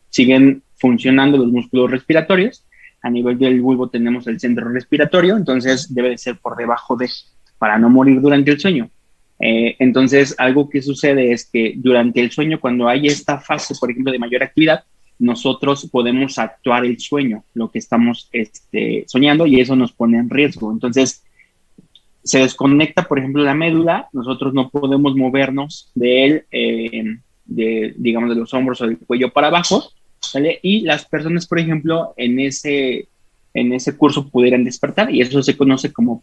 Speaker 4: siguen funcionando los músculos respiratorios. A nivel del bulbo tenemos el centro respiratorio, entonces debe de ser por debajo para no morir durante el sueño. Entonces, algo que sucede es que durante el sueño, cuando hay esta fase, por ejemplo, de mayor actividad, nosotros podemos actuar el sueño, lo que estamos soñando, y eso nos pone en riesgo. Entonces, se desconecta, por ejemplo, la médula, nosotros no podemos movernos de él, digamos, de los hombros o del cuello para abajo, ¿vale? Y las personas, por ejemplo, en ese curso pudieran despertar, y eso se conoce como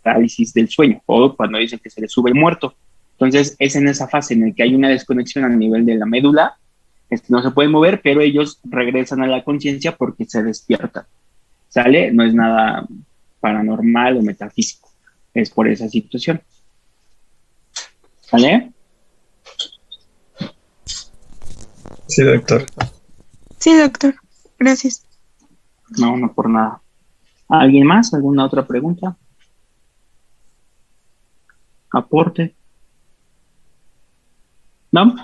Speaker 4: parálisis del sueño, o cuando dicen que se le sube el muerto. Entonces, es en esa fase en la que hay una desconexión a nivel de la médula, no se pueden mover, pero ellos regresan a la conciencia porque se despiertan. ¿Sale? No es nada paranormal o metafísico, es por esa situación. ¿Sale?
Speaker 5: Sí, doctor.
Speaker 6: Sí, doctor. Gracias.
Speaker 4: No por nada. ¿Alguien más? ¿Alguna otra pregunta? ¿Aporte? ¿No?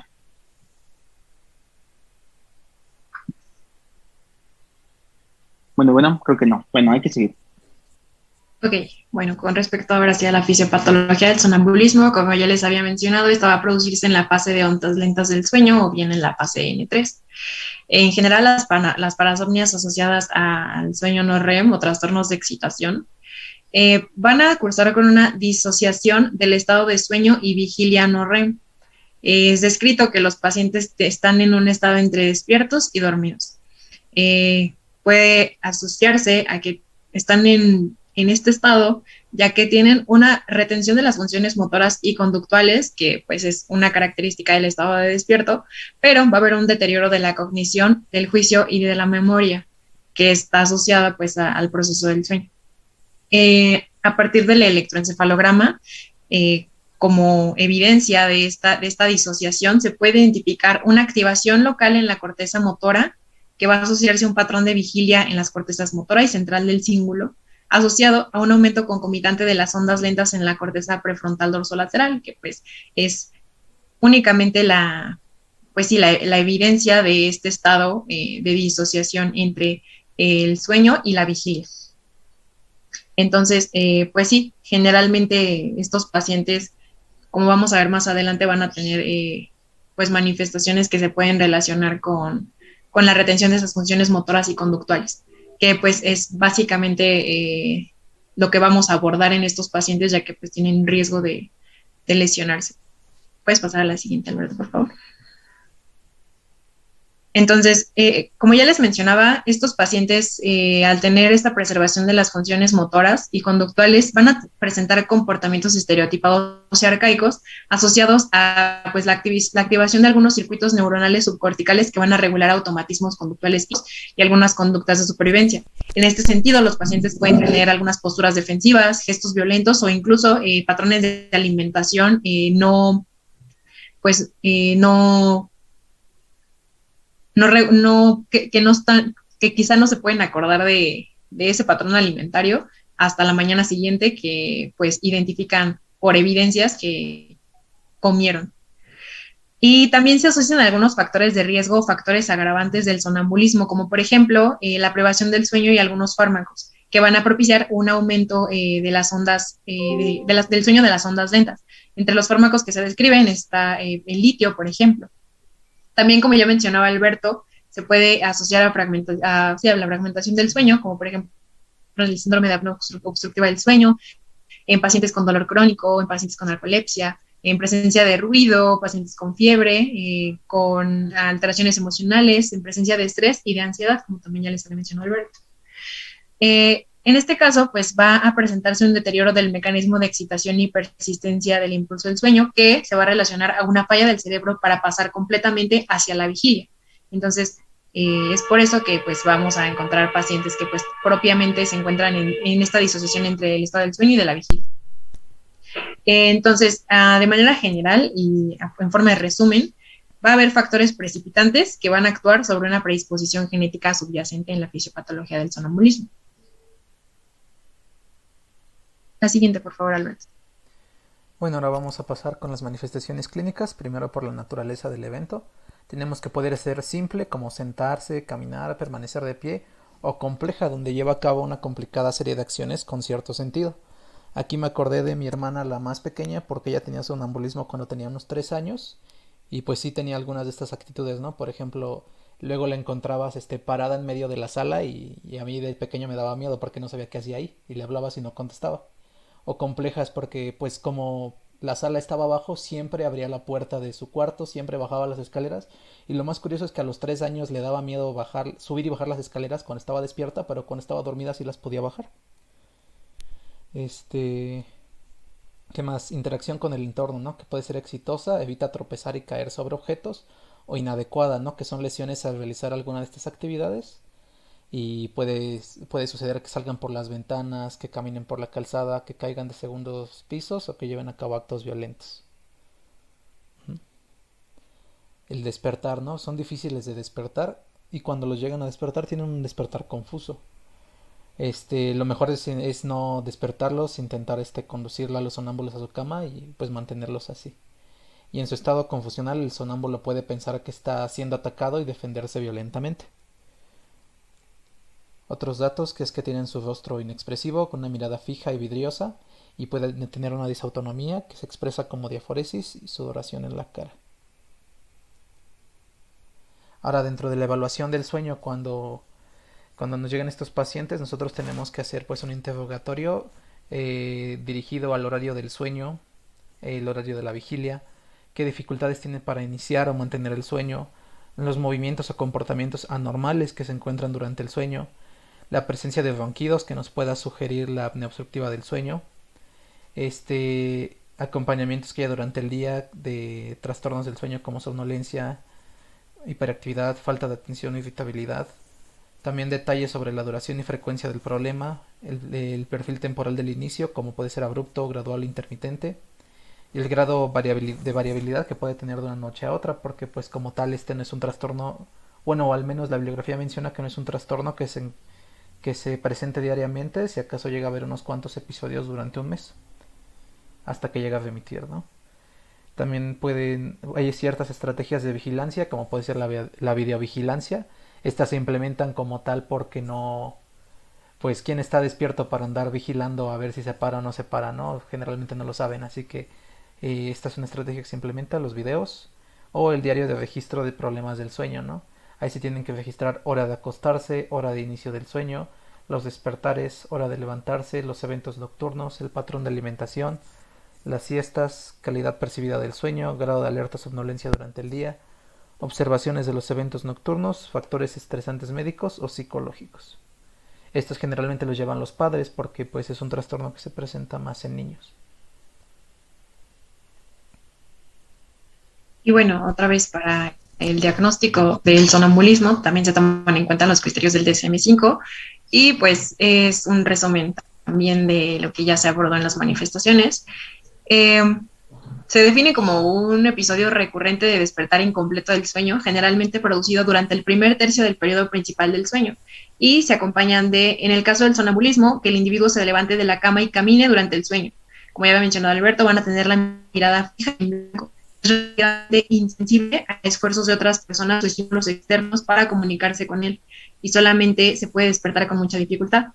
Speaker 4: Bueno, creo que no. Bueno, hay que seguir.
Speaker 1: Ok, bueno, con respecto ahora sí a la fisiopatología del sonambulismo, como ya les había mencionado, esta va a producirse en la fase de ondas lentas del sueño o bien en la fase N3. En general, las parasomnias asociadas al sueño no REM o trastornos de excitación van a cursar con una disociación del estado de sueño y vigilia no REM. Es descrito que los pacientes están en un estado entre despiertos y dormidos. Puede asociarse a que están en este estado, ya que tienen una retención de las funciones motoras y conductuales, que pues es una característica del estado de despierto, pero va a haber un deterioro de la cognición, del juicio y de la memoria, que está asociada pues al proceso del sueño. A partir del electroencefalograma, como evidencia de esta disociación, se puede identificar una activación local en la corteza motora que va a asociarse a un patrón de vigilia en las cortezas motora y central del cíngulo, asociado a un aumento concomitante de las ondas lentas en la corteza prefrontal dorsolateral, que pues es únicamente pues sí, la evidencia de este estado de disociación entre el sueño y la vigilia. Entonces, pues sí, generalmente estos pacientes, como vamos a ver más adelante, van a tener pues manifestaciones que se pueden relacionar con la retención de esas funciones motoras y conductuales, que pues es básicamente lo que vamos a abordar en estos pacientes, ya que pues tienen riesgo de lesionarse. Puedes pasar a la siguiente, Alberto, por favor. Entonces, como ya les mencionaba, estos pacientes, al tener esta preservación de las funciones motoras y conductuales, van a presentar comportamientos estereotipados y arcaicos asociados a pues, la activación de algunos circuitos neuronales subcorticales que van a regular automatismos conductuales y algunas conductas de supervivencia. En este sentido, los pacientes pueden tener algunas posturas defensivas, gestos violentos o incluso patrones de alimentación que no están, que quizá no se pueden acordar de ese patrón alimentario hasta la mañana siguiente, que pues identifican por evidencias que comieron. Y también se asocian algunos factores de riesgo o factores agravantes del sonambulismo, como por ejemplo la privación del sueño y algunos fármacos, que van a propiciar un aumento de las ondas, del sueño de las ondas lentas. Entre los fármacos que se describen está el litio, por ejemplo. También, como ya mencionaba Alberto, se puede asociar a la fragmentación del sueño, como por ejemplo el síndrome de apnea obstructiva del sueño, en pacientes con dolor crónico, en pacientes con narcolepsia, en presencia de ruido, pacientes con fiebre, con alteraciones emocionales, en presencia de estrés y de ansiedad, como también ya les había mencionado Alberto. En este caso, pues va a presentarse un deterioro del mecanismo de excitación y persistencia del impulso del sueño que se va a relacionar a una falla del cerebro para pasar completamente hacia la vigilia. Entonces, es por eso que pues vamos a encontrar pacientes que pues propiamente se encuentran en esta disociación entre el estado del sueño y de la vigilia. Entonces, de manera general y en forma de resumen, va a haber factores precipitantes que van a actuar sobre una predisposición genética subyacente en la fisiopatología del sonambulismo. La siguiente, por favor, Alberto.
Speaker 2: Bueno, ahora vamos a pasar con las manifestaciones clínicas, primero por la naturaleza del evento. Tenemos que poder ser simple, como sentarse, caminar, permanecer de pie, o compleja, donde lleva a cabo una complicada serie de acciones con cierto sentido. Aquí me acordé de mi hermana, la más pequeña, porque ella tenía sonambulismo cuando tenía unos 3 años, y pues sí tenía algunas de estas actitudes, ¿no? Por ejemplo, luego la encontrabas parada en medio de la sala y a mí de pequeño me daba miedo porque no sabía qué hacía ahí, y le hablabas y no contestaba. O complejas porque pues como la sala estaba abajo, siempre abría la puerta de su cuarto, siempre bajaba las escaleras, y lo más curioso es que a los 3 años le daba miedo subir y bajar las escaleras cuando estaba despierta, pero cuando estaba dormida sí las podía bajar. ¿Qué más? Interacción con el entorno, ¿no? Que puede ser exitosa, evita tropezar y caer sobre objetos, o inadecuada, ¿no? Que son lesiones al realizar alguna de estas actividades. Y puede suceder que salgan por las ventanas, que caminen por la calzada, que caigan de segundos pisos o que lleven a cabo actos violentos. El despertar, ¿no? Son difíciles de despertar y cuando los llegan a despertar tienen un despertar confuso. Lo mejor es no despertarlos, intentar conducirla a los sonámbulos a su cama y pues mantenerlos así. Y en su estado confusional el sonámbulo puede pensar que está siendo atacado y defenderse violentamente. Otros datos que es que tienen su rostro inexpresivo, con una mirada fija y vidriosa, y pueden tener una disautonomía que se expresa como diaforesis y sudoración en la cara. Ahora, dentro de la evaluación del sueño, cuando nos llegan estos pacientes, nosotros tenemos que hacer pues un interrogatorio dirigido al horario del sueño, el horario de la vigilia, qué dificultades tiene para iniciar o mantener el sueño, los movimientos o comportamientos anormales que se encuentran durante el sueño, la presencia de ronquidos que nos pueda sugerir la apnea obstructiva del sueño, acompañamientos que haya durante el día de trastornos del sueño como somnolencia, hiperactividad, falta de atención, irritabilidad. También detalles sobre la duración y frecuencia del problema, el perfil temporal del inicio, como puede ser abrupto, gradual o intermitente, y el grado de variabilidad que puede tener de una noche a otra, porque pues como tal este no es un trastorno, bueno, o al menos la bibliografía menciona que no es un trastorno que se presente diariamente, si acaso llega a haber unos cuantos episodios durante un mes, hasta que llega a remitir, ¿no? También hay ciertas estrategias de vigilancia, como puede ser la videovigilancia. Estas se implementan como tal porque no, pues quién está despierto para andar vigilando a ver si se para o no se para, ¿no? Generalmente no lo saben, así que esta es una estrategia que se implementa, los videos o el diario de registro de problemas del sueño, ¿no? Ahí se tienen que registrar hora de acostarse, hora de inicio del sueño, los despertares, hora de levantarse, los eventos nocturnos, el patrón de alimentación, las siestas, calidad percibida del sueño, grado de alerta o somnolencia durante el día, observaciones de los eventos nocturnos, factores estresantes médicos o psicológicos. Estos generalmente los llevan los padres porque pues es un trastorno que se presenta más en niños.
Speaker 1: Y bueno, otra vez para el diagnóstico del sonambulismo también se toman en cuenta los criterios del DSM-5 y pues es un resumen también de lo que ya se abordó en las manifestaciones. Se define como un episodio recurrente de despertar incompleto del sueño, generalmente producido durante el primer tercio del periodo principal del sueño, y se acompañan en el caso del sonambulismo, que el individuo se levante de la cama y camine durante el sueño. Como ya había mencionado Alberto, van a tener la mirada fija en blanco, insensible a esfuerzos de otras personas o estímulos externos para comunicarse con él, y solamente se puede despertar con mucha dificultad.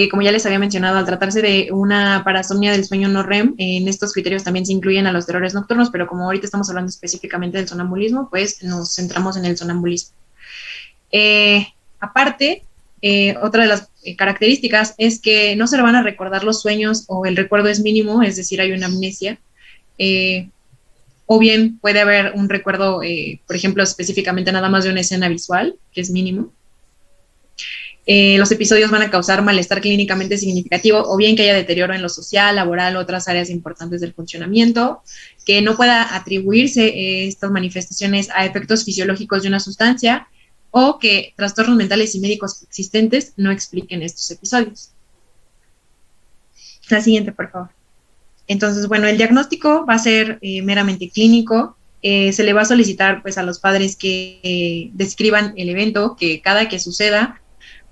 Speaker 1: Como ya les había mencionado, al tratarse de una parasomnia del sueño no REM, en estos criterios también se incluyen a los terrores nocturnos, pero como ahorita estamos hablando específicamente del sonambulismo, pues nos centramos en el sonambulismo. Aparte, otra de las características es que no se le van a recordar los sueños o el recuerdo es mínimo, es decir, hay una amnesia, o bien puede haber un recuerdo, por ejemplo, específicamente nada más de una escena visual, que es mínimo. Los episodios van a causar malestar clínicamente significativo o bien que haya deterioro en lo social, laboral o otras áreas importantes del funcionamiento, que no pueda atribuirse estas manifestaciones a efectos fisiológicos de una sustancia o que trastornos mentales y médicos existentes no expliquen estos episodios. La siguiente, por favor. Entonces, bueno, el diagnóstico va a ser meramente clínico. Se le va a solicitar pues a los padres que describan el evento, que cada que suceda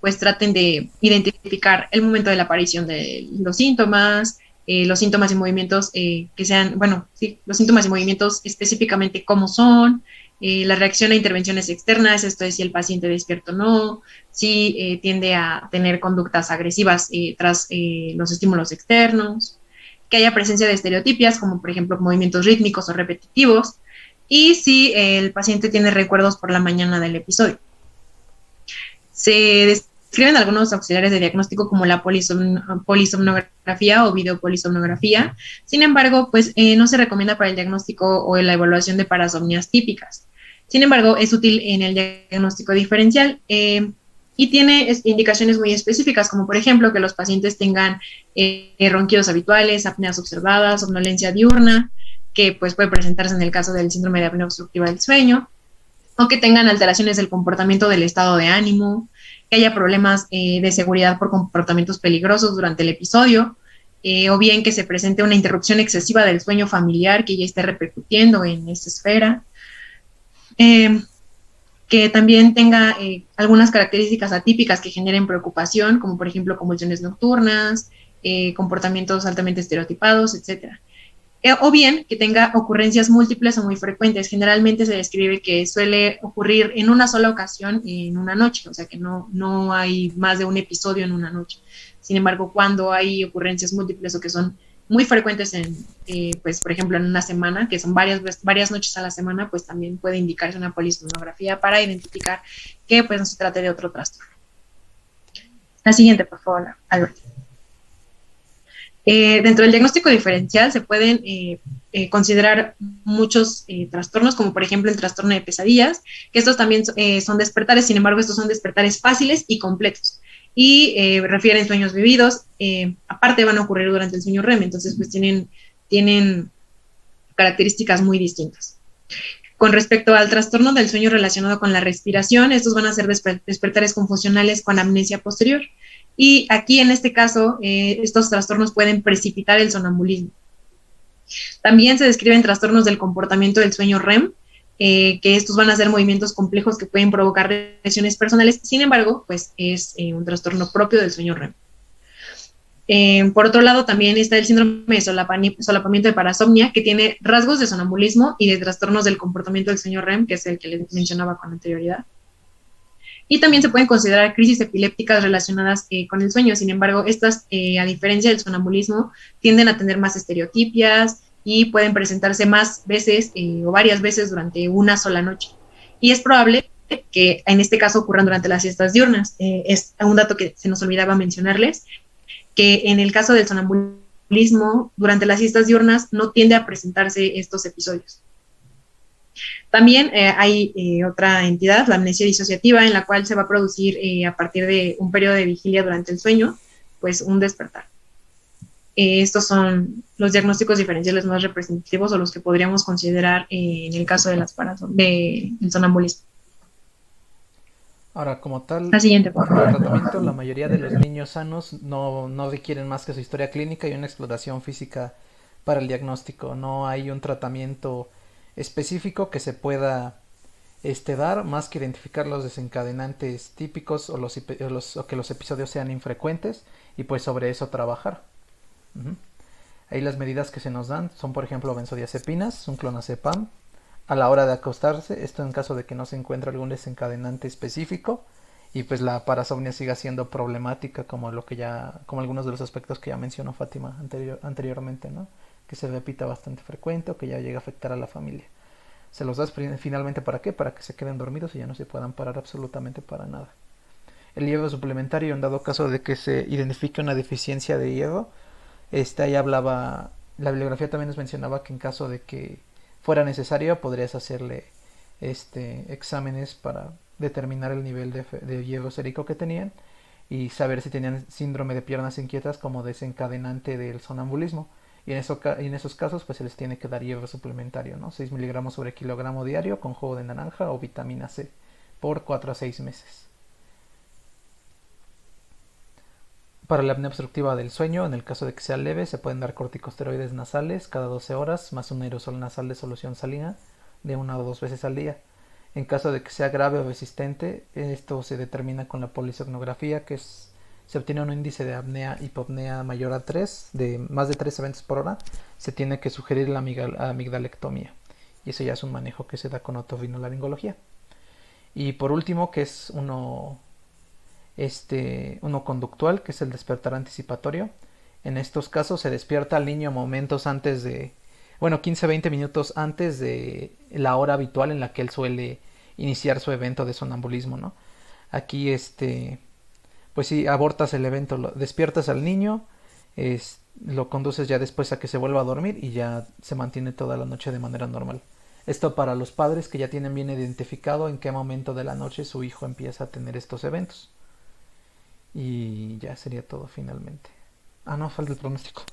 Speaker 1: pues traten de identificar el momento de la aparición de los síntomas y movimientos que sean, bueno, sí, los síntomas y movimientos específicamente cómo son, la reacción a intervenciones externas, esto es si el paciente despierto o no, si tiende a tener conductas agresivas tras los estímulos externos, que haya presencia de estereotipias, como por ejemplo movimientos rítmicos o repetitivos, y si el paciente tiene recuerdos por la mañana del episodio. Se describen algunos auxiliares de diagnóstico como la polisomnografía o videopolisomnografía. Sin embargo, pues no se recomienda para el diagnóstico o en la evaluación de parasomnias típicas. Sin embargo, es útil en el diagnóstico diferencial y tiene indicaciones muy específicas, como por ejemplo que los pacientes tengan ronquidos habituales, apneas observadas, somnolencia diurna, que pues puede presentarse en el caso del síndrome de apnea obstructiva del sueño, o que tengan alteraciones del comportamiento del estado de ánimo, que haya problemas de seguridad por comportamientos peligrosos durante el episodio, o bien que se presente una interrupción excesiva del sueño familiar que ya esté repercutiendo en esta esfera, que también tenga algunas características atípicas que generen preocupación, como por ejemplo convulsiones nocturnas, comportamientos altamente estereotipados, etc. O bien que tenga ocurrencias múltiples o muy frecuentes. Generalmente se describe que suele ocurrir en una sola ocasión en una noche, o sea que no hay más de un episodio en una noche. Sin embargo, cuando hay ocurrencias múltiples o que son muy frecuentes pues, por ejemplo, en una semana, que son varias noches a la semana, pues también puede indicarse una polisomnografía para identificar que pues no se trate de otro trastorno. La siguiente, por favor, Albert. Dentro del diagnóstico diferencial se pueden considerar muchos trastornos, como por ejemplo el trastorno de pesadillas, que estos también son despertares, sin embargo estos son despertares fáciles y completos, y refieren sueños vividos, aparte van a ocurrir durante el sueño REM, entonces pues tienen características muy distintas. Con respecto al trastorno del sueño relacionado con la respiración, estos van a ser despertares confusionales con amnesia posterior. Y aquí, en este caso, estos trastornos pueden precipitar el sonambulismo. También se describen trastornos del comportamiento del sueño REM, que estos van a ser movimientos complejos que pueden provocar lesiones personales. Sin embargo, pues es un trastorno propio del sueño REM. Por otro lado, también está el síndrome de solapamiento de parasomnia, que tiene rasgos de sonambulismo y de trastornos del comportamiento del sueño REM, que es el que les mencionaba con anterioridad. Y también se pueden considerar crisis epilépticas relacionadas con el sueño. Sin embargo, estas, a diferencia del sonambulismo, tienden a tener más estereotipias y pueden presentarse más veces o varias veces durante una sola noche. Y es probable que en este caso ocurran durante las siestas diurnas. Es un dato que se nos olvidaba mencionarles, que en el caso del sonambulismo, durante las siestas diurnas no tiende a presentarse estos episodios. También hay otra entidad, la amnesia disociativa, en la cual se va a producir a partir de un periodo de vigilia durante el sueño, pues un despertar. Estos son los diagnósticos diferenciales más representativos o los que podríamos considerar en el caso de del sonambulismo.
Speaker 2: Ahora, como tal,
Speaker 1: la siguiente,
Speaker 2: por el tratamiento, la mayoría de los niños sanos no requieren más que su historia clínica y una exploración física para el diagnóstico. No hay un tratamiento específico que se pueda dar, más que identificar los desencadenantes típicos o que los episodios sean infrecuentes y pues sobre eso trabajar. Ahí las medidas que se nos dan son, por ejemplo, benzodiazepinas, un clonazepam, a la hora de acostarse, esto en caso de que no se encuentre algún desencadenante específico y pues la parasomnia siga siendo problemática como algunos de los aspectos que ya mencionó Fátima anteriormente, ¿no? Que se repita bastante frecuente o que ya llegue a afectar a la familia. Se los das finalmente ¿para qué? Para que se queden dormidos y ya no se puedan parar absolutamente para nada. El hierro suplementario, en dado caso de que se identifique una deficiencia de hierro, ahí hablaba, la bibliografía también nos mencionaba que en caso de que fuera necesario podrías hacerle exámenes para determinar el nivel de hierro sérico que tenían y saber si tenían síndrome de piernas inquietas como desencadenante del sonambulismo. Y en esos casos pues se les tiene que dar hierro suplementario, ¿no? 6 miligramos sobre kilogramo diario con jugo de naranja o vitamina C por 4 a 6 meses. Para la apnea obstructiva del sueño, en el caso de que sea leve, se pueden dar corticosteroides nasales cada 12 horas más un aerosol nasal de solución salina de 1 o 2 veces al día. En caso de que sea grave o resistente, esto se determina con la polisomnografía, que se obtiene un índice de apnea hipopnea mayor a 3, de más de 3 eventos por hora, se tiene que sugerir la amigdalectomía. Y eso ya es un manejo que se da con otorrinolaringología. Y por último, que es uno conductual, que es el despertar anticipatorio. En estos casos se despierta al niño momentos antes de, 15-20 minutos antes de la hora habitual en la que él suele iniciar su evento de sonambulismo, ¿no? Aquí pues si abortas el evento, despiertas al niño, lo conduces ya después a que se vuelva a dormir y ya se mantiene toda la noche de manera normal. Esto para los padres que ya tienen bien identificado en qué momento de la noche su hijo empieza a tener estos eventos. Y ya sería todo finalmente. No, falta el pronóstico.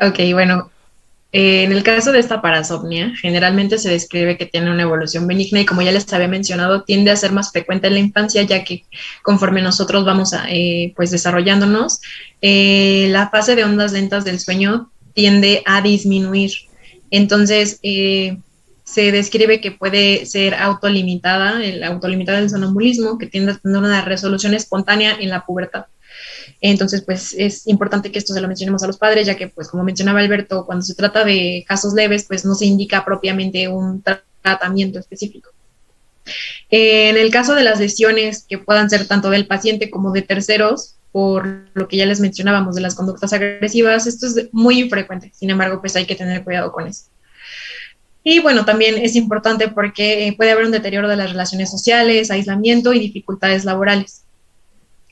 Speaker 1: Ok, bueno, en el caso de esta parasomnia, generalmente se describe que tiene una evolución benigna y como ya les había mencionado, tiende a ser más frecuente en la infancia, ya que conforme nosotros vamos pues desarrollándonos, la fase de ondas lentas del sueño tiende a disminuir. Entonces, se describe que puede ser autolimitada del sonambulismo, que tiende a tener una resolución espontánea en la pubertad. Entonces, pues es importante que esto se lo mencionemos a los padres, ya que, pues como mencionaba Alberto, cuando se trata de casos leves, pues no se indica propiamente un tratamiento específico. En el caso de las lesiones que puedan ser tanto del paciente como de terceros, por lo que ya les mencionábamos de las conductas agresivas, esto es muy infrecuente, sin embargo, pues hay que tener cuidado con eso. Y bueno, también es importante porque puede haber un deterioro de las relaciones sociales, aislamiento y dificultades laborales.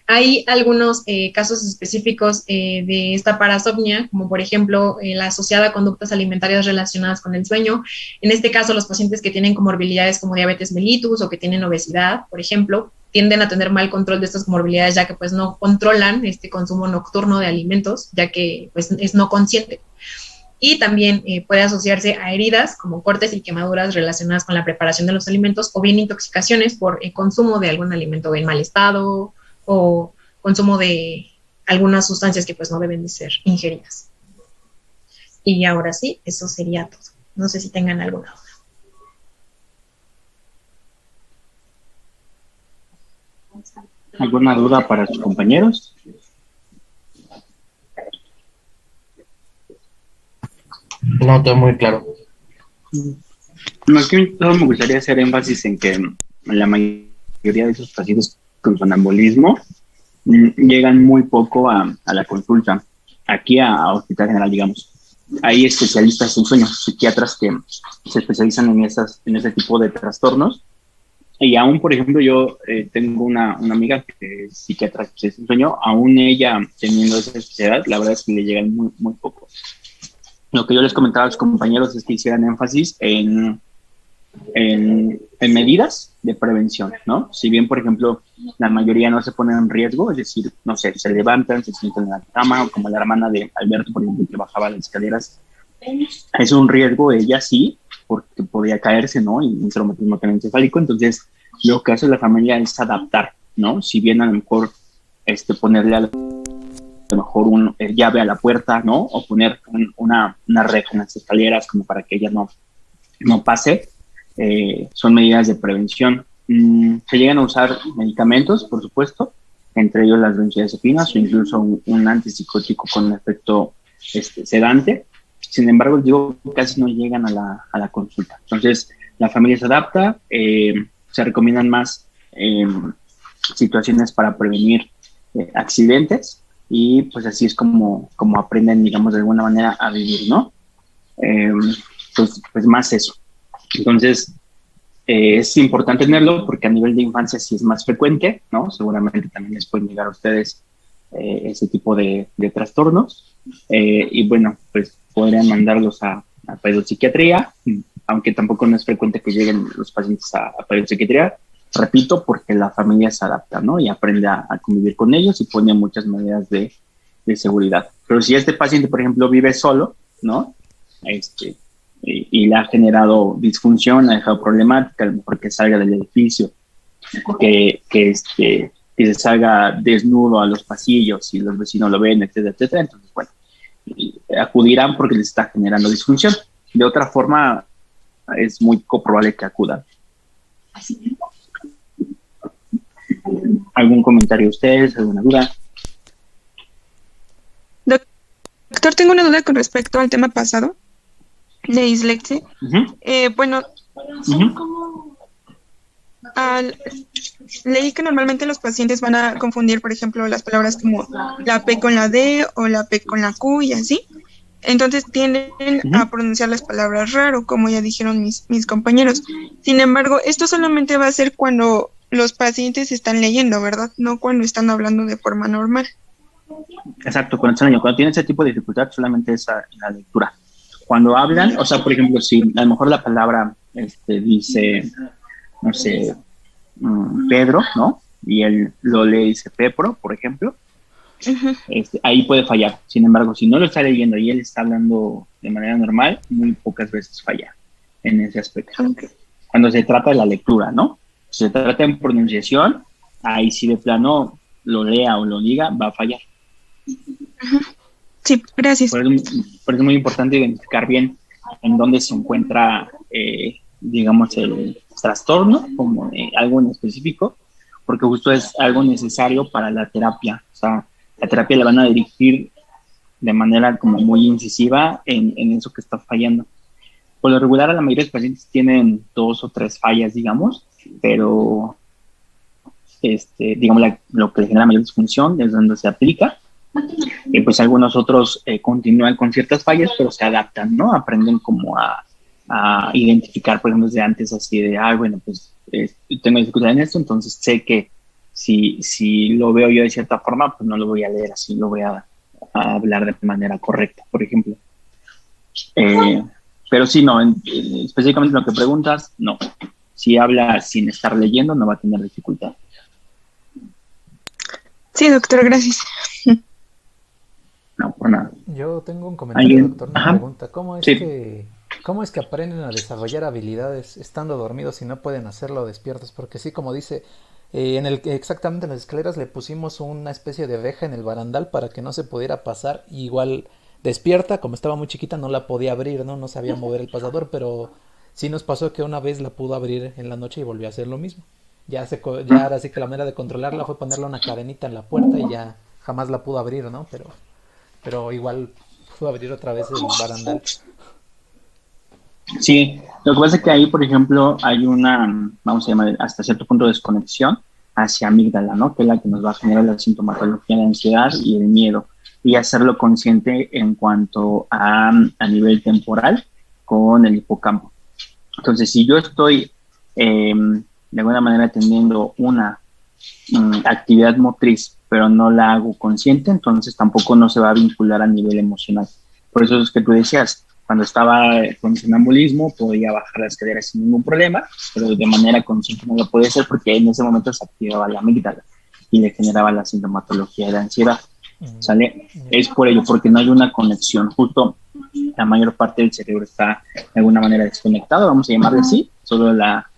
Speaker 1: Hay algunos casos específicos de esta parasomnia, como por ejemplo la asociada a conductas alimentarias relacionadas con el sueño. En este caso, los pacientes que tienen comorbilidades como diabetes mellitus o que tienen obesidad, por ejemplo, tienden a tener mal control de estas comorbilidades, ya que pues no controlan este consumo nocturno de alimentos, ya que pues es no consciente. Y también puede asociarse a heridas como cortes y quemaduras relacionadas con la preparación de los alimentos o bien intoxicaciones por el consumo de algún alimento en mal estado o consumo de algunas sustancias que pues no deben de ser ingeridas. Y ahora sí, eso sería todo. No sé si tengan alguna duda.
Speaker 4: ¿Alguna duda para sus compañeros?
Speaker 7: No, todo muy claro.
Speaker 4: No, aquí me gustaría hacer énfasis en que la mayoría de esos pacientes con sonambulismo llegan muy poco a la consulta, aquí a Hospital General, digamos. Hay especialistas en sueño, psiquiatras que se especializan en ese tipo de trastornos. Y aún, por ejemplo, yo tengo una amiga que es psiquiatra que es en sueño, aún ella teniendo esa especialidad, la verdad es que le llegan muy, muy poco. Lo que yo les comentaba a los compañeros es que hicieran énfasis en medidas de prevención, ¿no? Si bien, por ejemplo, la mayoría no se pone en riesgo, es decir, no sé, se levantan, se sientan en la cama, o como la hermana de Alberto, por ejemplo, que bajaba las escaleras, es un riesgo, ella sí, porque podía caerse, ¿no? Y un traumatismo encefálico. Entonces, lo que hace la familia es adaptar, ¿no? Si bien a lo mejor ponerle a lo mejor un llave a la puerta, ¿no? O poner una reja en las escaleras como para que ella no pase. Son medidas de prevención. Se llegan a usar medicamentos, por supuesto, entre ellos las benzodiazepinas o incluso un antipsicótico con efecto sedante. Sin embargo, digo, casi no llegan a la consulta. Entonces, la familia se adapta, se recomiendan más situaciones para prevenir accidentes y pues así es como aprenden, digamos, de alguna manera a vivir, ¿no? Pues más eso. Entonces, es importante tenerlo porque a nivel de infancia sí es más frecuente, ¿no? Seguramente también les pueden llegar a ustedes ese tipo de trastornos. Y bueno, pues podrían mandarlos a pedopsiquiatría, aunque tampoco no es frecuente que lleguen los pacientes a pedopsiquiatría, repito, porque la familia se adapta, ¿no? Y aprende a convivir con ellos y pone muchas medidas de seguridad. Pero si este paciente, por ejemplo, vive solo, ¿no? Y le ha generado disfunción, ha dejado problemática, a lo mejor que salga del edificio, que se salga desnudo a los pasillos y los vecinos lo ven, etcétera, etcétera. Entonces, bueno, acudirán porque les está generando disfunción. De otra forma, es muy poco probable que acudan. ¿Algún comentario de ustedes? ¿Alguna duda?
Speaker 6: Doctor, tengo una duda con respecto al tema pasado de dislexia. Bueno, leí que normalmente los pacientes van a confundir, por ejemplo, las palabras como la P con la D o la P con la Q y así. Entonces tienden a pronunciar las palabras raro, como ya dijeron mis compañeros. Sin embargo, esto solamente va a ser cuando los pacientes están leyendo, ¿verdad? No cuando están hablando de forma normal.
Speaker 4: Exacto, cuando tienen ese tipo de dificultad solamente es la lectura. Cuando hablan, o sea, por ejemplo, si a lo mejor la palabra dice, no sé, Pedro, ¿no? Y él lo lee y dice Pepro, por ejemplo, ahí puede fallar. Sin embargo, si no lo está leyendo y él está hablando de manera normal, muy pocas veces falla en ese aspecto. Okay. Cuando se trata de la lectura, ¿no? Si se trata de pronunciación, ahí sí de plano lo lea o lo diga, va a fallar.
Speaker 6: Sí, gracias.
Speaker 4: Por eso es muy importante identificar bien en dónde se encuentra, digamos, el trastorno, como algo en específico, porque justo es algo necesario para la terapia. O sea, la terapia la van a dirigir de manera como muy incisiva en eso que está fallando. Por lo regular, a la mayoría de los pacientes tienen 2 o 3 fallas, digamos, pero digamos, lo que le genera mayor disfunción es donde se aplica. Y pues algunos otros continúan con ciertas fallas, pero se adaptan, ¿no? Aprenden como a identificar, por ejemplo, desde antes, así de, bueno, pues tengo dificultad en esto, entonces sé que si lo veo yo de cierta forma, pues no lo voy a leer así, lo voy a hablar de manera correcta, por ejemplo. Pero sí, no, específicamente lo que preguntas, no. Si habla sin estar leyendo, no va a tener dificultad.
Speaker 6: Sí, doctor, gracias.
Speaker 4: No, por nada.
Speaker 2: Yo tengo un comentario, doctor, una
Speaker 4: Ajá.
Speaker 2: pregunta.
Speaker 4: Sí.
Speaker 2: ¿Cómo es que aprenden a desarrollar habilidades estando dormidos y no pueden hacerlo despiertos? Porque sí, como dice, exactamente en las escaleras le pusimos una especie de reja en el barandal para que no se pudiera pasar. Y igual despierta, como estaba muy chiquita, no la podía abrir, no sabía mover el pasador, pero sí nos pasó que una vez la pudo abrir en la noche y volvió a hacer lo mismo. Ya ahora sí que la manera de controlarla fue ponerle una cadenita en la puerta y ya jamás la pudo abrir, ¿no? Pero igual pudo abrir otra vez el barandal.
Speaker 4: Sí, lo que pasa es que ahí, por ejemplo, hay una, vamos a llamar hasta cierto punto de desconexión hacia amígdala, ¿no? Que es la que nos va a generar la sintomatología de ansiedad y el miedo. Y hacerlo consciente en cuanto a nivel temporal con el hipocampo. Entonces, si yo estoy de alguna manera teniendo una actividad motriz, pero no la hago consciente, entonces tampoco no se va a vincular a nivel emocional. Por eso es que tú decías, cuando estaba con sonambulismo podía bajar las escaleras sin ningún problema, pero de manera consciente no lo podía hacer porque en ese momento se activaba la amígdala y le generaba la sintomatología de ansiedad. ¿Sale? Es por ello, porque no hay una conexión. Justo la mayor parte del cerebro está de alguna manera desconectado, vamos a llamarle así, solo la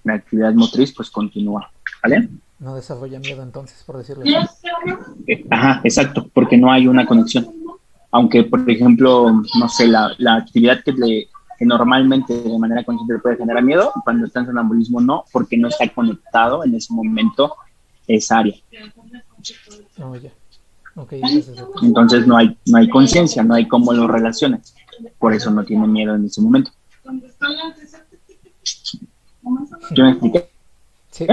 Speaker 4: actividad motriz pues continúa. ¿Vale?
Speaker 2: No desarrolla miedo entonces, por decirlo así.
Speaker 4: Ajá, exacto, porque no hay una conexión. Aunque, por ejemplo, no sé, la actividad que normalmente de manera consciente le puede generar miedo, cuando está en sonambulismo no, porque no está conectado en ese momento esa área.
Speaker 2: Oh, ya. Okay, gracias, doctor.
Speaker 4: Entonces no hay conciencia, no hay cómo lo relaciones. Por eso no tiene miedo en ese momento. ¿Yo me expliqué?
Speaker 2: Sí.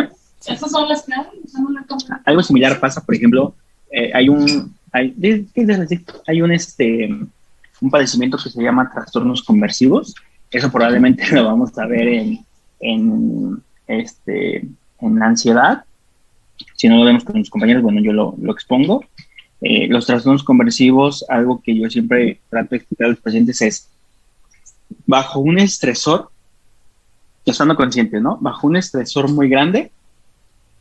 Speaker 8: Esas son las claves.
Speaker 4: Algo similar pasa, por ejemplo, hay un padecimiento que se llama trastornos conversivos. Eso probablemente lo vamos a ver en la ansiedad. Si no lo vemos con mis compañeros, bueno, yo lo expongo. Los trastornos conversivos, algo que yo siempre trato de explicar a los pacientes es, bajo un estresor, estando consciente, ¿no? Bajo un estresor muy grande,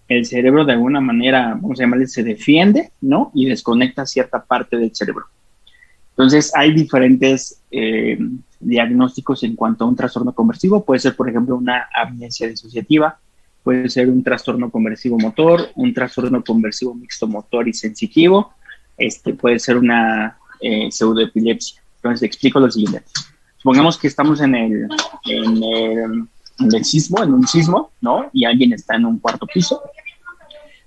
Speaker 4: el cerebro de alguna manera, vamos a llamarle, se defiende, ¿no? Y desconecta cierta parte del cerebro. Entonces, hay diferentes diagnósticos en cuanto a un trastorno conversivo. Puede ser, por ejemplo, una amnesia disociativa, puede ser un trastorno conversivo motor, un trastorno conversivo mixto motor y sensitivo, puede ser una pseudoepilepsia. Entonces, te explico lo siguiente. Supongamos que estamos en un sismo, ¿no? Y alguien está en un cuarto piso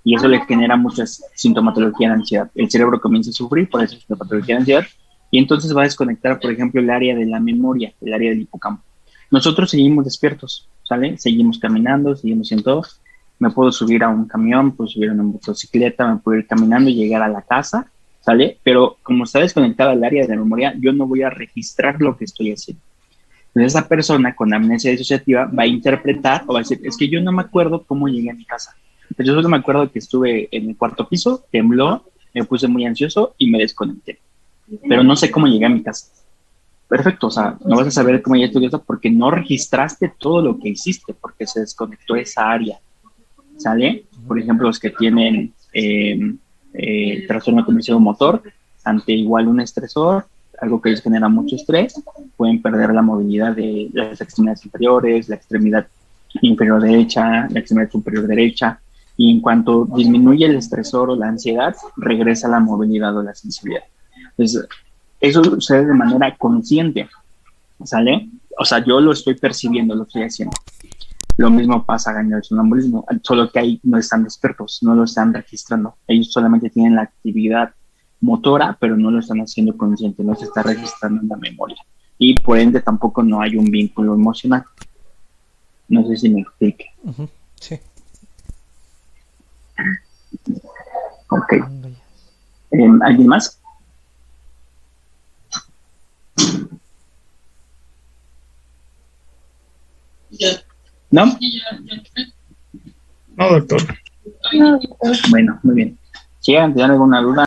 Speaker 4: y eso le genera mucha sintomatología de ansiedad. El cerebro comienza a sufrir por esa sintomatología de ansiedad y entonces va a desconectar, por ejemplo, el área de la memoria, el área del hipocampo. Nosotros seguimos despiertos, ¿sale? Seguimos caminando, seguimos en todo. Me puedo subir a un camión, puedo subir a una motocicleta, me puedo ir caminando y llegar a la casa, ¿sale? Pero como está desconectada el área de la memoria, yo no voy a registrar lo que estoy haciendo. Entonces esa persona con amnesia disociativa va a interpretar o va a decir, es que yo no me acuerdo cómo llegué a mi casa. Entonces yo solo me acuerdo que estuve en el cuarto piso, tembló, me puse muy ansioso y me desconecté. Pero no sé cómo llegué a mi casa. Perfecto, o sea, no vas a saber cómo llegaste a tu casa porque no registraste todo lo que hiciste, porque se desconectó esa área. ¿Sale? Por ejemplo, los que tienen trastorno conversivo motor, ante igual un estresor, algo que les genera mucho estrés, pueden perder la movilidad de las extremidades inferiores, la extremidad inferior derecha, la extremidad superior derecha, y en cuanto disminuye el estresor o la ansiedad, regresa la movilidad o la sensibilidad. Entonces, eso sucede de manera consciente, ¿sale? O sea, yo lo estoy percibiendo, lo estoy haciendo. Lo mismo pasa en el sonambulismo, solo que ahí no están despiertos, no lo están registrando. Ellos solamente tienen la actividad motora, pero no lo están haciendo consciente, no se está registrando en la memoria. Y por ende tampoco no hay un vínculo emocional. No sé si me explique.
Speaker 2: Sí.
Speaker 4: Ok. ¿Alguien más? ¿No?
Speaker 5: No, doctor.
Speaker 4: Bueno, muy bien. Si llegan a tener alguna duda,